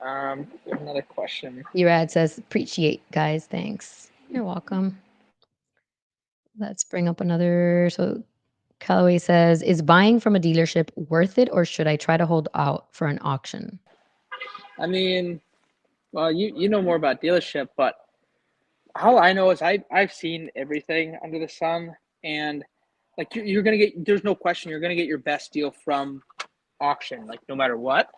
Another question. Erad says, appreciate guys, thanks. You're welcome. Let's bring up another. So Callaway says, is buying from a dealership worth it or should I try to hold out for an auction? I mean, well, you know more about dealership, but all I know is I've seen everything under the sun, and like you're gonna get. There's no question you're gonna get your best deal from auction, like no matter what.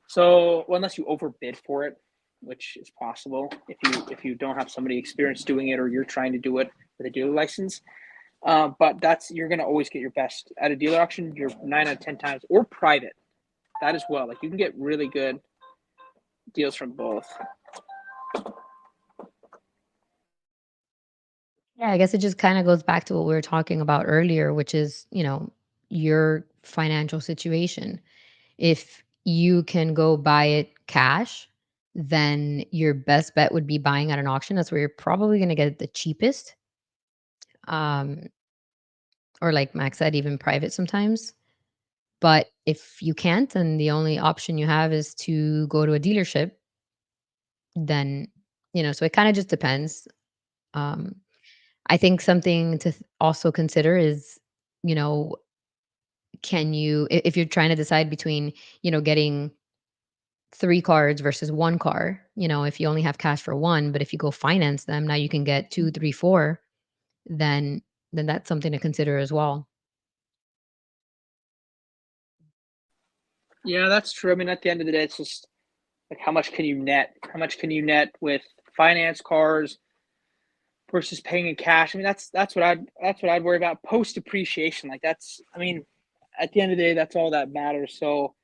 So, well, unless you overbid for it, which is possible if you don't have somebody experienced doing it or you're trying to do it with a dealer license. But that's you're gonna always get your best at a dealer auction. You're 9 out of 10 times or private that as well. Like you can get really good deals from both. Yeah, I guess it just kind of goes back to what we were talking about earlier, which is, your financial situation. If you can go buy it cash, then your best bet would be buying at an auction. That's where you're probably gonna get it the cheapest, um, or like Max said, even private sometimes. But if you can't and the only option you have is to go to a dealership, then, so it kinda just depends. Um, I think something to also consider is, you know, can you if you're trying to decide between, getting 3 cards versus 1 car, if you only have cash for 1, but if you go finance them, now you can get 2, 3, 4, then that's something to consider as well. Yeah, that's true. I mean, at the end of the day, it's just like how much can you net? How much can you net with finance cars versus paying in cash? I mean, that's what I'd worry about post depreciation. Like that's I mean, at the end of the day, that's all that matters. So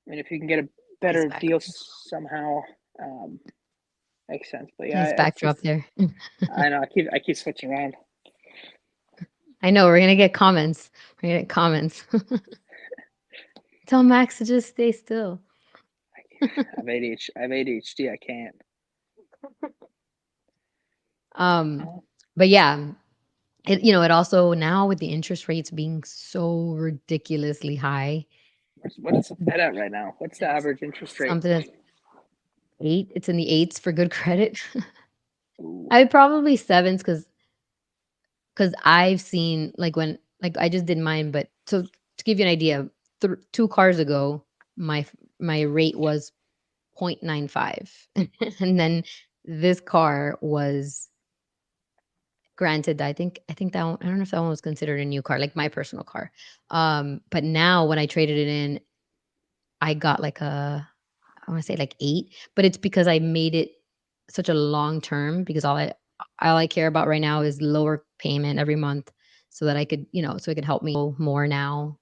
I mean, if you can get a Nice better deal backdrop. somehow, um, makes sense. But Nice yeah, it's backdrop just there. I know I keep switching around. I know we're gonna get comments. We're gonna get comments. Tell Max to just stay still. I have ADHD. I can't. Um, but yeah, it also now with the interest rates being so ridiculously high, What is the Fed at right now? What's the it's average interest rate? something that's 8, it's in the 8s for good credit. Ooh, I would probably 7s because I've seen like when like I just did mine, but so to give you an idea, 2 cars ago, my rate was 0.95, and then this car was granted. I think that one, I don't know if that one was considered a new car, like my personal car. But now when I traded it in, I got like I want to say like 8, but it's because I made it such a long term because all I care about right now is lower payment every month so that I could, so it could help me more now.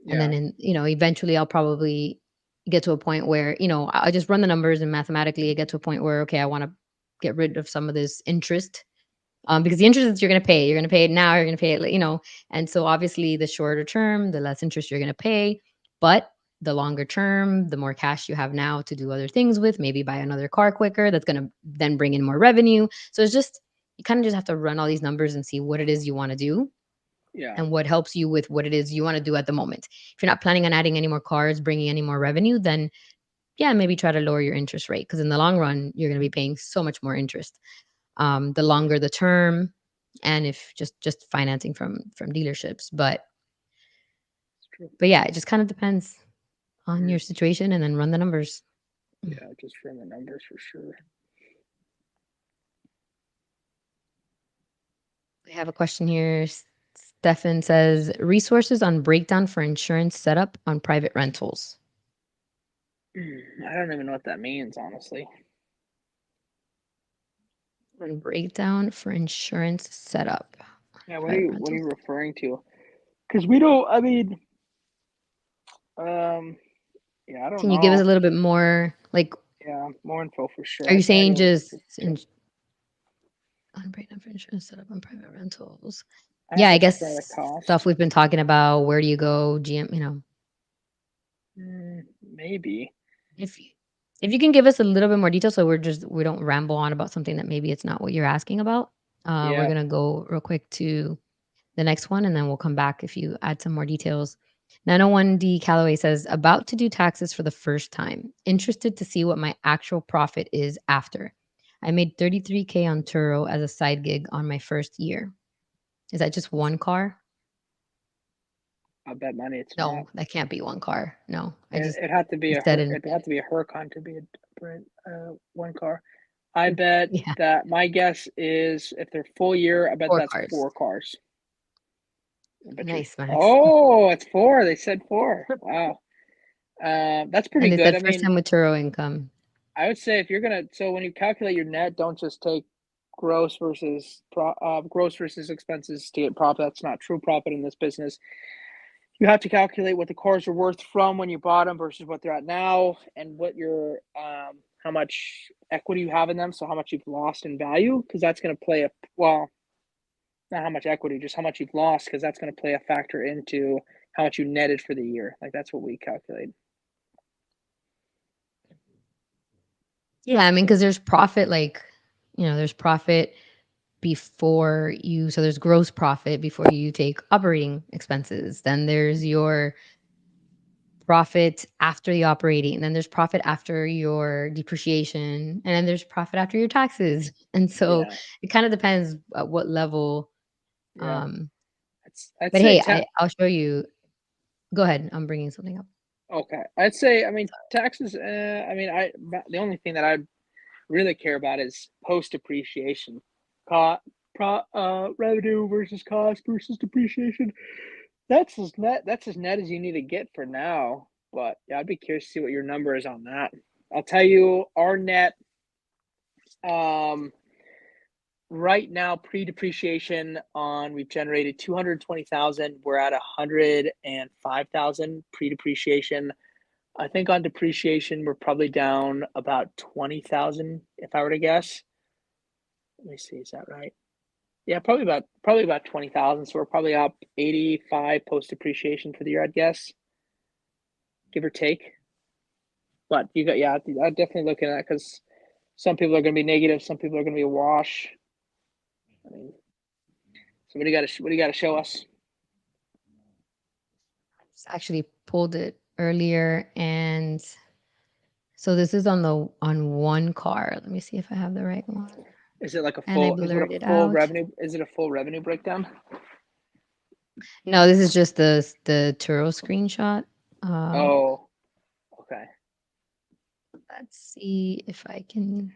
And then yeah, eventually I'll probably get to a point where, I just run the numbers and mathematically I get to a point where, okay, I want to get rid of some of this interest. Because the interest that you're going to pay it now, you're going to pay it, and so obviously the shorter term, the less interest you're going to pay, but the longer term, the more cash you have now to do other things with, maybe buy another car quicker. That's going to then bring in more revenue. So it's just, you kind of just have to run all these numbers and see what it is you want to do yeah, and what helps you with what it is you want to do at the moment. If you're not planning on adding any more cars, bringing any more revenue, then yeah, maybe try to lower your interest rate because in the long run, you're going to be paying so much more interest. The longer the term, and if just financing from dealerships, it's true. but yeah, it just kind of depends on Mhm. your situation, and then run the numbers. Yeah, just from the numbers for sure. We have a question here. Stefan says resources on breakdown for insurance setup on private rentals. I don't even know what that means, honestly. On breakdown for insurance setup Yeah, what are private you what are rentals. you referring to? Because we don't. I mean, um, yeah, I don't Can you give us a know. little bit more? Like, Yeah, more info for sure. are I you have no saying idea what just that's referring to. on breakdown for insurance setup on private rentals? I Yeah, have I estimated the guess stuff cost. we've been talking about. Where do you go? GM. Maybe. If you if you can give us a little bit more detail so we don't ramble on about something that maybe it's not what you're asking about. We're Yeah, gonna go real quick to the next one and then we'll come back if you add some more details. 901D Calloway says, about to do taxes for the first time. Interested to see what my actual profit is after. I made 33K on Turo as a side gig on my first year. Is that just one car? I bet money it's not. No, that can't be one car. No, I It, just it had to be you a said her. in It had to be a Huracan to be a different one car. I bet yeah, that my guess is if they're full year, I bet 4 that's cars. 4 cars. I bet you. Nice, Max. Oh, it's four. They said four. Wow. That's pretty And they good. said I first mean, time with Turo income. I would say if you're gonna, so when you calculate your net, don't just take gross versus expenses to get profit. That's not true profit in this business. You have to calculate what the cars are worth from when you bought them versus what they're at now, and what your how much equity you have in them. So how much you've lost in value, because that's going to play a well, not how much equity, just how much you've lost, because that's going to play a factor into how much you netted for the year. Like that's what we calculate. Yeah, I mean, because there's profit, like, there's profit so there's gross profit before you take operating expenses. Then there's your profit after the operating, then there's profit after your depreciation, and then there's profit after your taxes. And so Yeah, it kind of depends at what level. yeah. Um, I'd but say hey, I'll show you. Go ahead. I'm bringing something up. okay. I'd say, I mean, taxes. I mean, the only thing that I really care about is post depreciation, revenue versus cost versus depreciation. That's as net as you need to get for now. But yeah, I'd be curious to see what your number is on that. I'll tell you our net um right now pre depreciation on we've generated 220,000. We're at 105,000 pre depreciation. I think on depreciation we're probably down about 20,000 if I were to guess. Let me see, is that right? Yeah, probably about 20,000. So we're probably up 85 post depreciation for the year, I'd guess, give or take. But you got, yeah, I'm definitely looking at it because some people are going to be negative, some people are going to be a wash. I mean, so what do you got to show us? Just actually pulled it earlier, and so this is on one car. Let me see if I have the right one. Is it like a And I full? Is it a blurred it full out. revenue? Is it a full revenue breakdown? No, this is just the Turo screenshot. Um, Oh, okay. let's see if I can.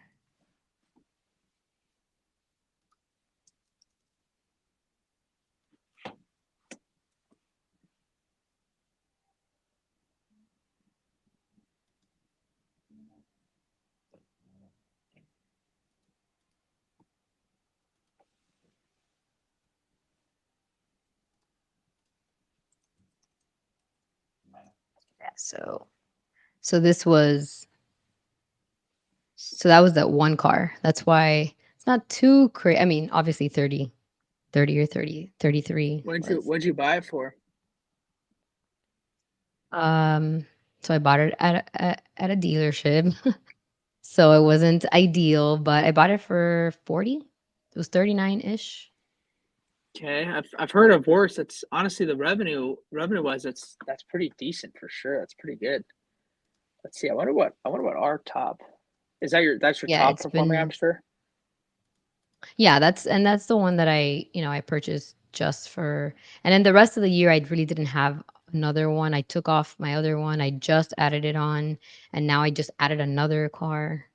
Yeah, so this was so that was that one car. That's why it's not too crazy. I mean, obviously 30 or 33 was. What'd you buy it for? Um, so I bought it at a dealership. So it wasn't ideal, but I bought it for 40. It was 39-ish. Okay, I've heard of worse. That's honestly the revenue wise, that's pretty decent for sure. That's pretty good. Let's see. I wonder what our top is. That's your Yeah, top it's performing, I'm been sure. yeah, that's the one that I purchased just for, and then the rest of the year I really didn't have another one. I took off my other one. I just added it on, and now I just added another car.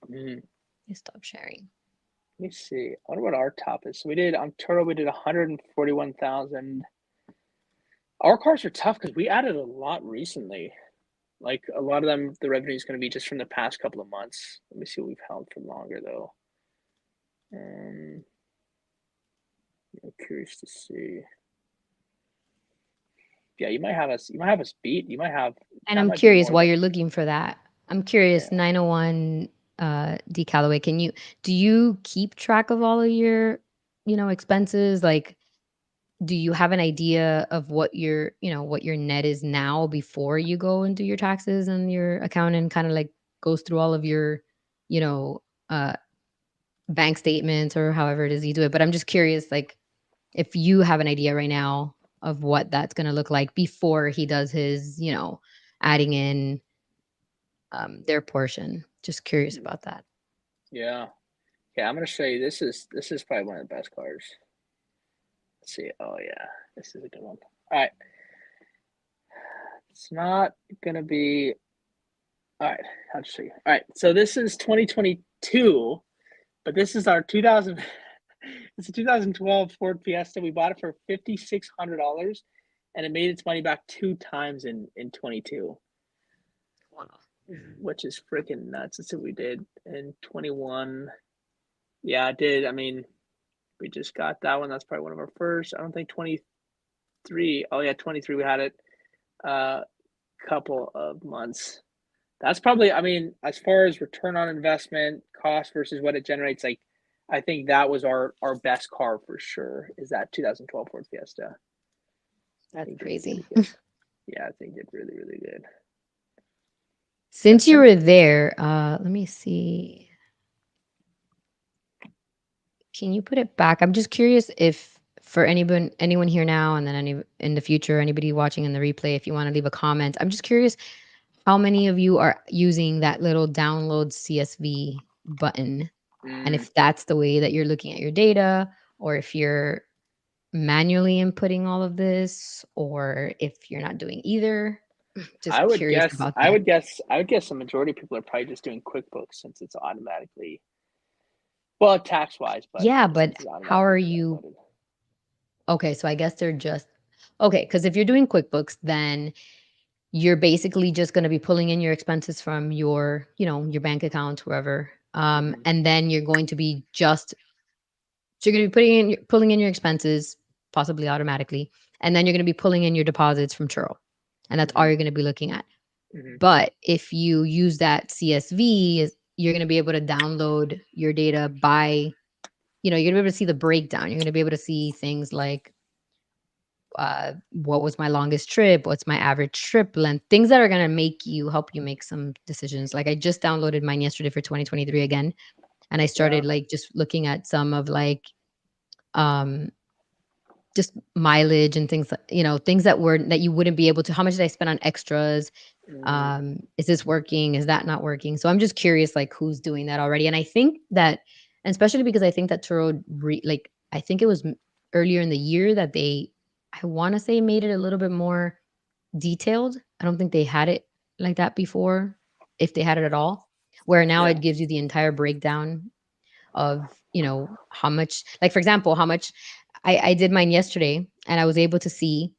Mm, I stopped sharing. let me see. I wonder what our top is. So we did on Turo. We did 141,000. Our cars are tough because we added a lot recently. Like a lot of them, the revenue is going to be just from the past couple of months. Let me see what we've held for longer though. Um, I'm curious to see. Yeah, you might have us. You might have us beat. You might have And that I'm might be curious more while than you're looking for that. I'm curious, yeah. 901 D Calloway, do you keep track of all of your, expenses? Like, do you have an idea of what your net is now before you go and do your taxes, and your accountant kind of like goes through all of your, you know, uh bank statements or however it is you do it. But I'm just curious, like, if you have an idea right now of what that's gonna look like before he does his, adding in their portion. Just curious about that. Yeah. Yeah, I'm gonna show you. This is probably one of the best cars. Let's see. Oh yeah, this is a good one. All right, it's not gonna be. All right, I'll just show you. All right, so this is 2022, but this is our 2000. It's a 2012 Ford Fiesta. We bought it for $5,600, and it made its money back two times in 22, Wow. which is freaking nuts. That's what we did in 21. Yeah, I did. I mean, we just got that one. That's probably one of our first. I don't think 23. Oh yeah, 23. We had it a couple of months. That's probably. I mean, as far as return on investment, cost versus what it generates, like I think that was our best car for sure. Is that 2012 Ford Fiesta? I That's think did crazy. really good. Yeah, I think did really good. Since you were there, let me see. Can you put it back? I'm just curious if for anyone here now and then any in the future, anybody watching in the replay, if you want to leave a comment. I'm just curious how many of you are using that little download CSV button, and Mm, if that's the way that you're looking at your data, or if you're manually inputting all of this, or if you're not doing either. Just curious about I that. would guess, I would guess the majority of people are probably just doing QuickBooks since it's automatically, well, tax wise, but Yeah, just but since it's how automatically are being you? downloaded. Okay, so I guess they're just okay, because if you're doing QuickBooks, then you're basically just going to be pulling in your expenses from your, your bank account, wherever. Hmm. And then you're going to be just so you're going to be pulling in your expenses, possibly automatically, and then you're going to be pulling in your deposits from Churl, and that's all Hmm. you're going to be looking at. Hmm. But if you use that CSV, you're going to be able to download your data by, you're going to be able to see the breakdown. You're going to be able to see things like what was my longest trip, what's my average trip length, things that are going to help you make some decisions. Like I just downloaded mine yesterday for 2023 again, and I Yeah. started like just looking at some of like um just mileage and things like, things that you wouldn't be able to. How much did I spend on extras? Mm. Is this working? Is that not working? So I'm just curious, like who's doing that already. And I think that, and especially because I think that Turo, like I think it was earlier in the year that I want to say made it a little bit more detailed. I don't think they had it like that before, if they had it at all. Where now Yeah. it gives you the entire breakdown of, how much, like for example, how much I did mine yesterday, and I was able to see.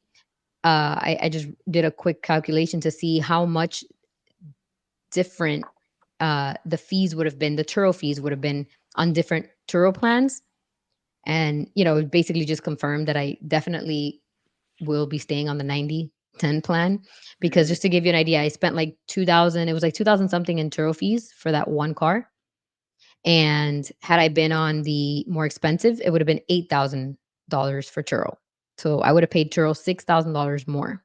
I just did a quick calculation to see how much different the fees would have been. The Turo fees would have been on different Turo plans, and it basically just confirmed that I definitely will be staying on the 90/10 plan, because Hmm. just to give you an idea, I spent like 2,000, it was like 2,000 something in Turo fees for that one car. And had I been on the more expensive, it would have been $8,000 for Turo. So I would have paid Turo $6,000 more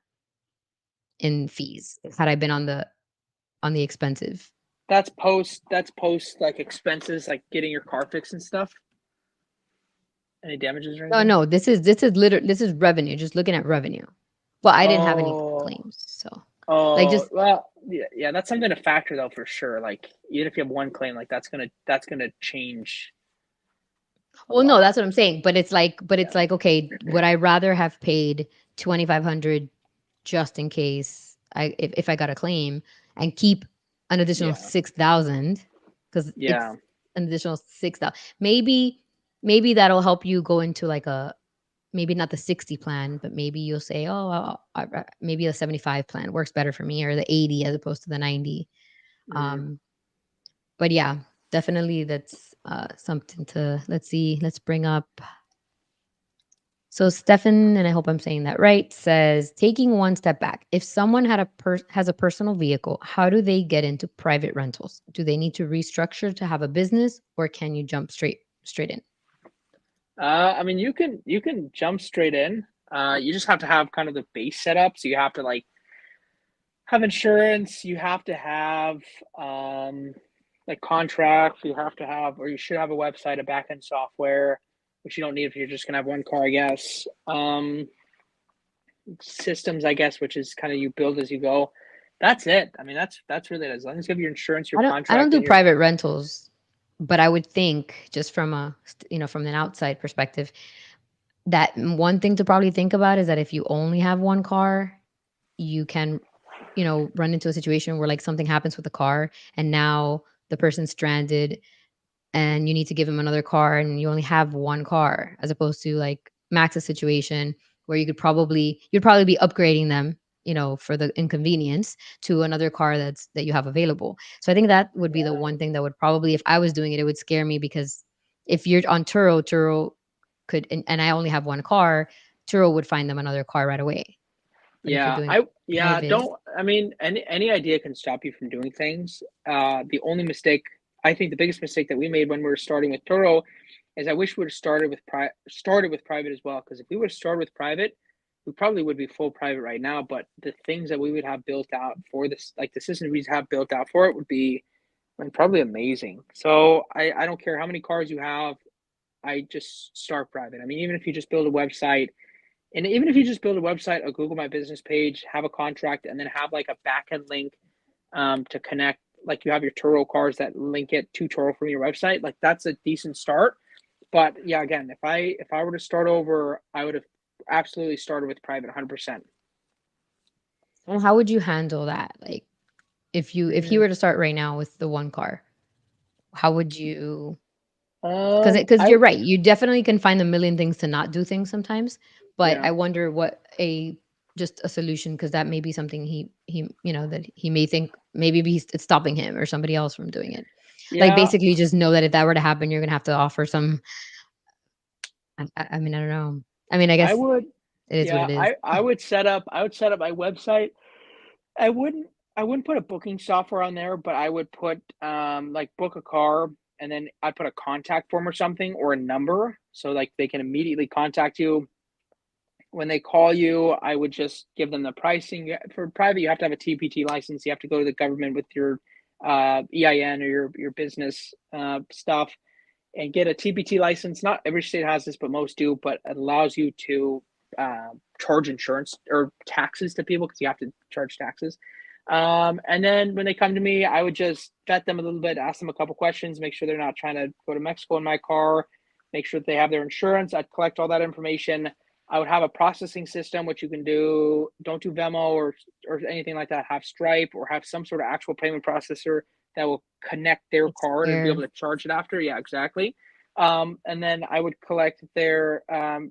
in fees had I been on the expensive. That's post like expenses like getting your car fixed and stuff. Any damages or No, anything? no, this is revenue, just looking at revenue. Well, I didn't have any Oh, claims, so, like, oh, just well, yeah, yeah, that's something to factor though for sure. Like even if you have one claim, like that's gonna change a well, no, lot. that's what I'm saying, but Yeah. it's like, okay, would I rather have paid 2,500 just in case if I got a claim, and keep an additional Yeah. 6,000, because it's Yeah. an additional 6,000. Maybe that'll help you go into like maybe not the 60 plan, but maybe you'll say, oh, maybe a 75 plan works better for me, or the 80 as opposed to the 90. Mm. Um, but yeah, definitely that's something to, let's see, let's bring up. So Stefan, and I hope I'm saying that right, says taking one step back. If someone has a personal vehicle, how do they get into private rentals? Do they need to restructure to have a business, or can you jump straight in? I mean, you can jump straight in. You just have to have kind of the base set up. So you have to like have insurance. You have to have um, like contracts. You have to have, or you should have a website, a backend software, which you don't need if you're just gonna have one car, I guess. Systems, I guess, which is kind of you build as you go. That's it. I mean, that's really it. As long as you have your insurance, your I don't contract, do and your private rentals, but I would think, just from from an outside perspective, that one thing to probably think about is that if you only have one car, you can, run into a situation where like something happens with the car, and now the person's stranded, and you need to give him another car, and you only have one car, as opposed to like Max's situation, where you'd probably be upgrading them, for the inconvenience, to another car that you have available. So I think that would be the yeah, one thing that would probably, if I was doing it, it would scare me, because if you're on Turo could, and I only have one car, Turo would find them another car right away. But if you're yeah. doing I yeah. private, Don't. I mean, any idea can stop you from doing things. The only mistake, I think, the biggest mistake that we made when we were starting with Turo is I wish we would have started with private as well. Because if we would have started with private, we probably would be full private right now, but the things that we would have built out for this, like the system we have built out for it, would be like probably amazing. So I don't care how many cars you have, I just start private. I mean, even if you just build a website, and even if you just build a website, a Google My Business page, have a contract, and then have like a backend link to connect, like you have your Turo cars that link it to Turo from your website, like that's a decent start. But yeah, again, if I were to start over, I would have absolutely started with private 100%. Well, how would you handle that? Like if you were to start right now with the one car, how would you? Because I you're right, you definitely can find a million things to not do things sometimes, but yeah I wonder what a just a solution, because that may be something that he may think maybe it's stopping him or somebody else from doing it. Like, yeah basically just know that if that were to happen, you're gonna have to offer some. I mean, I don't know. I mean, I I guess would it is what yeah it is. I would set up my website. I wouldn't I wouldn't put a booking software on there, but I would put like book a car, and then I'd put a contact form or something, or a number, so like they can immediately contact you. When they call you, I would just give them the pricing. For private, you have to have a TPT license. You have to go to the government with your EIN or your business stuff, and get a TPT license. Not every state has this, but most do. But it allows you to charge insurance or taxes to people, because you have to charge taxes. And then when they come to me, I would just vet them a little bit, ask them a couple questions, make sure they're not trying to go to Mexico in my car, make sure that they have their insurance. I'd collect all that information. I would have a processing system, which you can do. Don't do Venmo or anything like that. Have Stripe, or have some sort of actual payment processor that will connect their It's card and be able fair. to charge it after. Yeah, exactly. And then I would collect their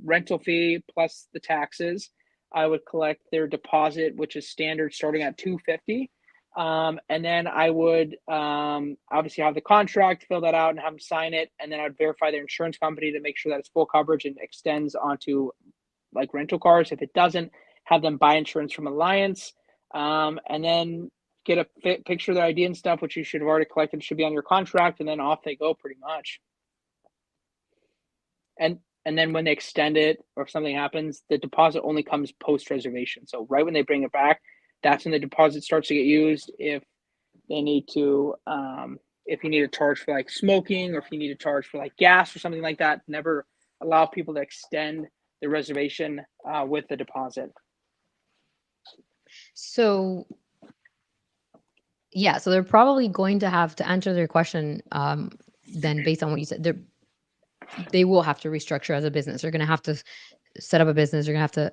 rental fee plus the taxes. I would collect their deposit, which is standard, starting at 250. And then I would obviously have the contract, fill that out, and have them sign it. And then I'd verify their insurance company to make sure that it's full coverage and extends onto like rental cars. If it doesn't, have them buy insurance from Alliance, and then get a picture of their ID and stuff, which you should have already collected, should be on your contract, and then off they go pretty much. And then when they extend it or if something happens, the deposit only comes post reservation. So right when they bring it back, that's when the deposit starts to get used. If they need to, if you need to charge for like smoking, or if you need to charge for like gas or something like that, never allow people to extend the reservation with the deposit. So yeah, so they're probably going to have to answer their question. Then based on what you said, they will have to restructure as a business. They're going to have to set up a business. They're going to have to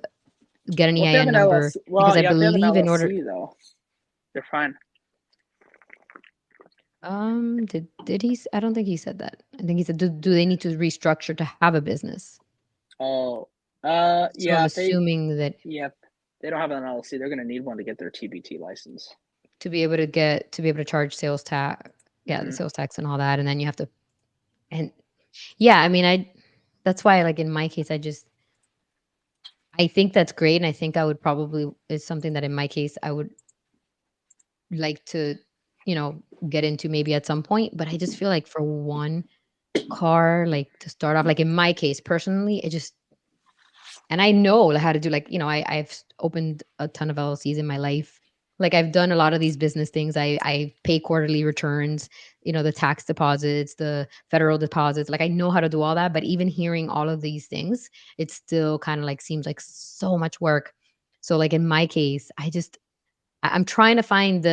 get an Well, if they have EIN an number, LLC, because well, I yeah, if they have an believe in order. LLC though, they're fine. Did he? I don't think he said that. I think he said, do they need to restructure to have a business? Oh, So I'm yeah, if they, assuming that yeah, if they don't have an LLC, they're going to need one to get their TBT license. to be able to charge sales tax, yeah, the Hmm. sales tax and all that, and then you have to, and yeah, I mean, that's why, like, in my case, I think that's great, and I think I would probably is something that in my case I would like to, get into maybe at some point. But I just feel like for one car, like, to start off, like in my case personally, it just, and I know how to do, like, I've opened a ton of LLCs in my life. Like, I've done a lot of these business things. I pay quarterly returns, the tax deposits, the federal deposits. Like, I know how to do all that. But even hearing all of these things, it still kind of like seems like so much work. So, like, in my case, I'm trying to find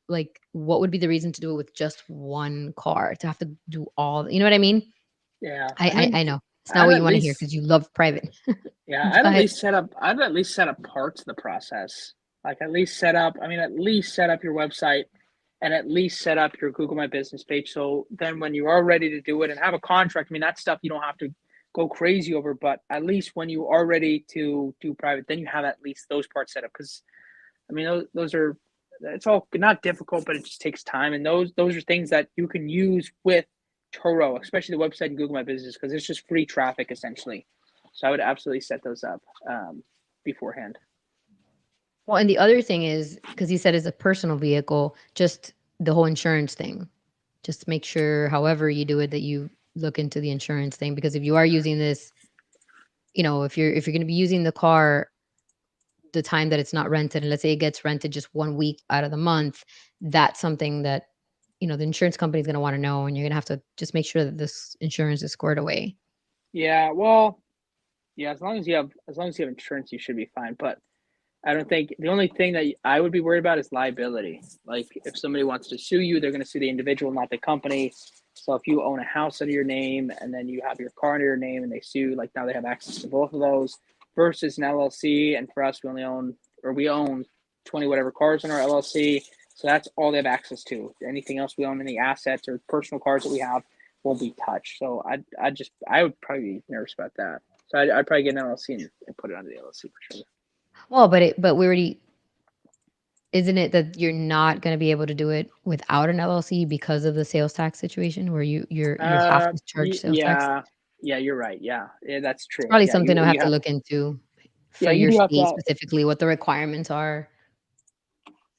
like, what would be the reason to do it with just one car, to have to do all, you know what I mean? Yeah, I I I, mean, I know it's not I'd what at you want to hear least because you love private. Yeah, I'd at But least set up. I'd at least set up parts of the process. Like at least set up. I mean, at least set up your website, and at least set up your Google My Business page. So then, when you are ready to do it and have a contract, I mean, that stuff you don't have to go crazy over. But at least when you are ready to do private, then you have at least those parts set up. Because I mean, those are, it's all not difficult, but it just takes time. And those are things that you can use with Turo, especially the website and Google My Business, because it's just free traffic essentially. So I would absolutely set those up beforehand. well, and the other thing is, because you said it's a personal vehicle, just the whole insurance thing. Just make sure, however you do it, that you look into the insurance thing. Because if you are using this if you're going to be using the car the time that it's not rented, and let's say it gets rented just 1 week out of the month, that's something that the insurance company is going to want to know, and you're going to have to just make sure that this insurance is squared away. Yeah, well, yeah, as long as you have insurance, you should be fine. But I don't think the only thing that I would be worried about is liability. Like if somebody wants to sue you, they're going to sue the individual, not the company. So if you own a house under your name and then you have your car under your name and they sue, like now they have access to both of those versus an LLC. And for us, we own 20 whatever cars in our LLC. So that's all they have access to. Anything else we own, any assets or personal cars that we have won't be touched. So I would probably be nervous about that. So I'd probably get an LLC and put it under the LLC for sure. Well, but we already isn't it that you're not going to be able to do it without an LLC because of the sales tax situation where you have to charge sales tax? Yeah, yeah, you're right. Yeah, yeah, that's It's true. probably Yeah, something you I'll have you to have look into yeah, for you your do have state to. specifically, what the requirements are.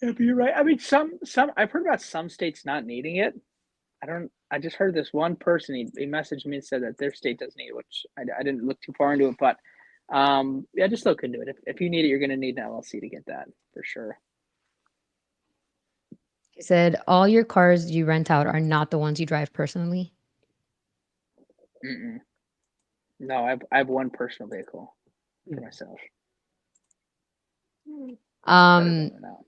Yeah, but you're right. I mean, some I've heard about some states not needing it. I don't. I just heard this one person. He messaged me and said that their state doesn't need it, which I didn't look too far into it. But yeah, just look into it. If you need it, you're going to need an LLC to get that for sure. He said, "All your cars you rent out are not the ones you drive personally." Mm-mm. No, I have one personal vehicle for myself. Better Um, than that.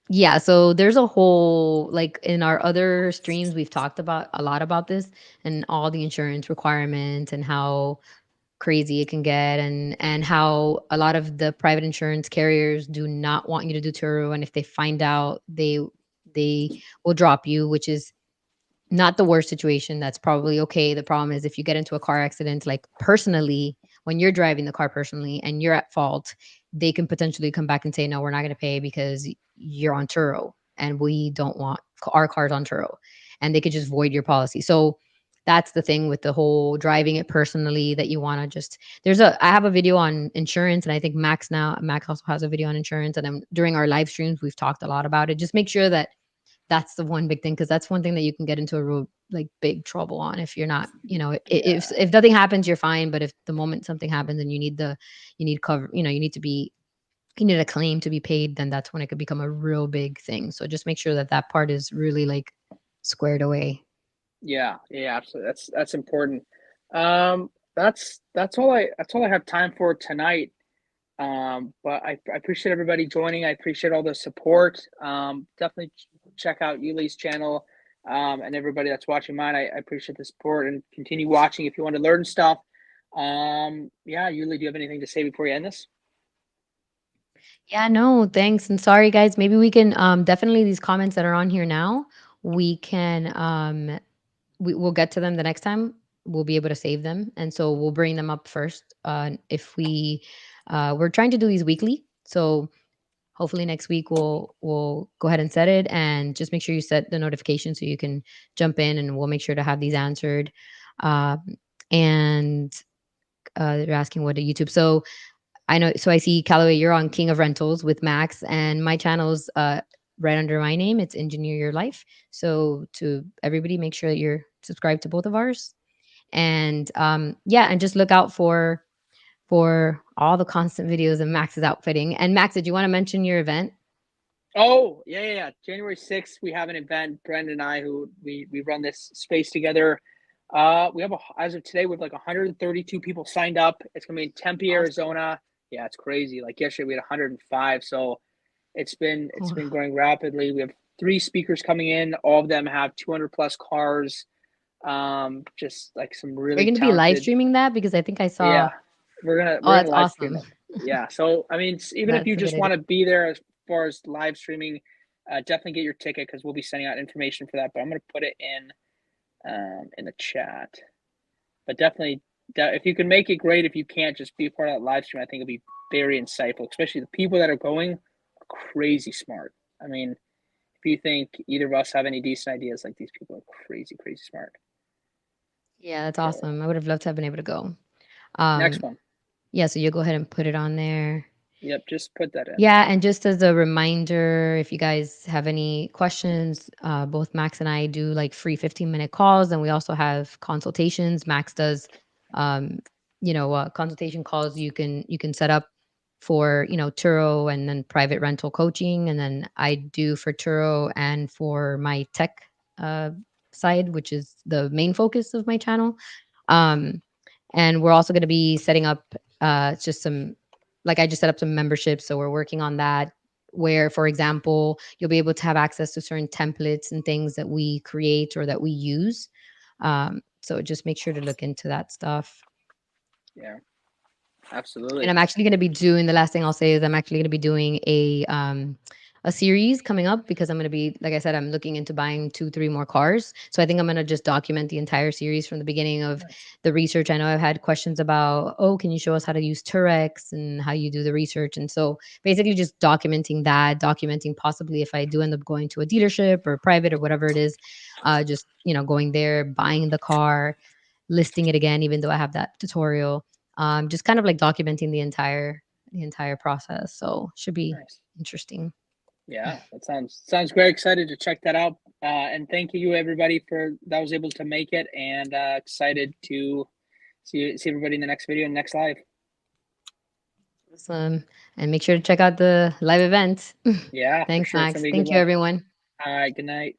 yeah, so there's a whole like, in our other streams, we've talked about a lot about this and all the insurance requirements and how crazy it can get, and how a lot of the private insurance carriers do not want you to do Turo, and if they find out, they will drop you, which is not the worst situation. That's probably okay. The problem is if you get into a car accident, like personally, when you're driving the car personally and you're at fault, they can potentially come back and say, no, we're not going to pay because you're on Turo and we don't want our cars on Turo. And they could just void your policy. So that's the thing with the whole driving it personally, that you want to just, I have a video on insurance, and I think Max also has a video on insurance. And then during our live streams, we've talked a lot about it. Just make sure that that's the one big thing, because that's one thing that you can get into a real like big trouble on if you're not, if Yeah, if nothing happens, you're fine. But if the moment something happens and you need cover, you need a claim to be paid, then that's when it could become a real big thing. So just make sure that that part is really like squared away. yeah, yeah, absolutely. That's important. That's all I have time for tonight. But I appreciate everybody joining. I appreciate all the support. Definitely check out Yuli's channel. And everybody that's watching mine, I appreciate the support and continue watching if you want to learn stuff. Yeah, Yuli, do you have anything to say before you end this? Yeah, no, thanks. And sorry guys, maybe we can definitely, these comments that are on here now, we can we'll get to them the next time. We'll be able to save them, and so we'll bring them up first. If we're trying to do these weekly, so hopefully next week we'll go ahead and set it, and just make sure you set the notification so you can jump in, and we'll make sure to have these answered. Um, and they're asking what a YouTube. So I know. So I see Callaway, you're on King of Rentals with Max, and my channel's right under my name. It's Engineer Your Life. So to everybody, make sure that you're subscribed to both of ours, and yeah, and just look out for all the constant videos of Max's outfitting. And Max, did you want to mention your event? Oh, yeah, yeah, yeah. January 6th, we have an event. Brandon and I, who we run this space together. As of today, we have like 132 people signed up. It's gonna be in Tempe, Awesome. Arizona. Yeah, it's crazy. Like yesterday, we had 105. So it's been Wow. growing rapidly. We have three speakers coming in. All of them have 200 plus cars. Just like some Are you really going to be live talented. streaming that? Because I think I saw. Yeah, we're gonna Oh, we're gonna that's live stream awesome. it. Yeah. So I mean, even if you That's a good just idea. want to be there as far as live streaming, definitely get your ticket because we'll be sending out information for that. But I'm gonna put it in the chat. But definitely, if you can make it, great. If you can't, just be a part of that live stream. I think it'll be very insightful, especially the people that are going are crazy smart. I mean, if you think either of us have any decent ideas, like these people are crazy, crazy smart. Yeah, that's So awesome. I would have loved to have been able to go. next Um, one. yeah, so you'll go ahead and put it on there. Yep, just put that in. Yeah, and just as a reminder, if you guys have any questions, both Max and I do like free 15-minute calls, and we also have consultations. Max does, um, consultation calls you can set up for, Turo and then private rental coaching, and then I do for Turo and for my tech uh, side, which is the main focus of my channel. Um, and we're also going to be setting up just some, like I just set up some memberships, so we're working on that. Where, for example, you'll be able to have access to certain templates and things that we create or that we use. So just make sure to look into that stuff. Yeah, And absolutely. I'm actually gonna be doing the last thing I'll say is I'm actually gonna be doing a series coming up, because I'm gonna be, like I said, I'm looking into buying 2, 3 more cars. So I think I'm gonna just document the entire series from the beginning of Nice. the research. I know I've had questions about, oh, can you show us how to use Turex and how you do the research? And so basically just documenting that, documenting possibly if I do end up going to a dealership or private or whatever it is, just going there, buying the car, listing it again, even though I have that tutorial, just kind of like documenting the entire process. So should be Nice. interesting. Yeah, that sounds very excited to check that out. And thank you everybody for that was able to make it, and excited to see everybody in the next video and next live. Awesome. And make sure to check out the live event. Yeah, for Thanks, sure. It's gonna Max. be a good Thank you, one. everyone. All right. Good night.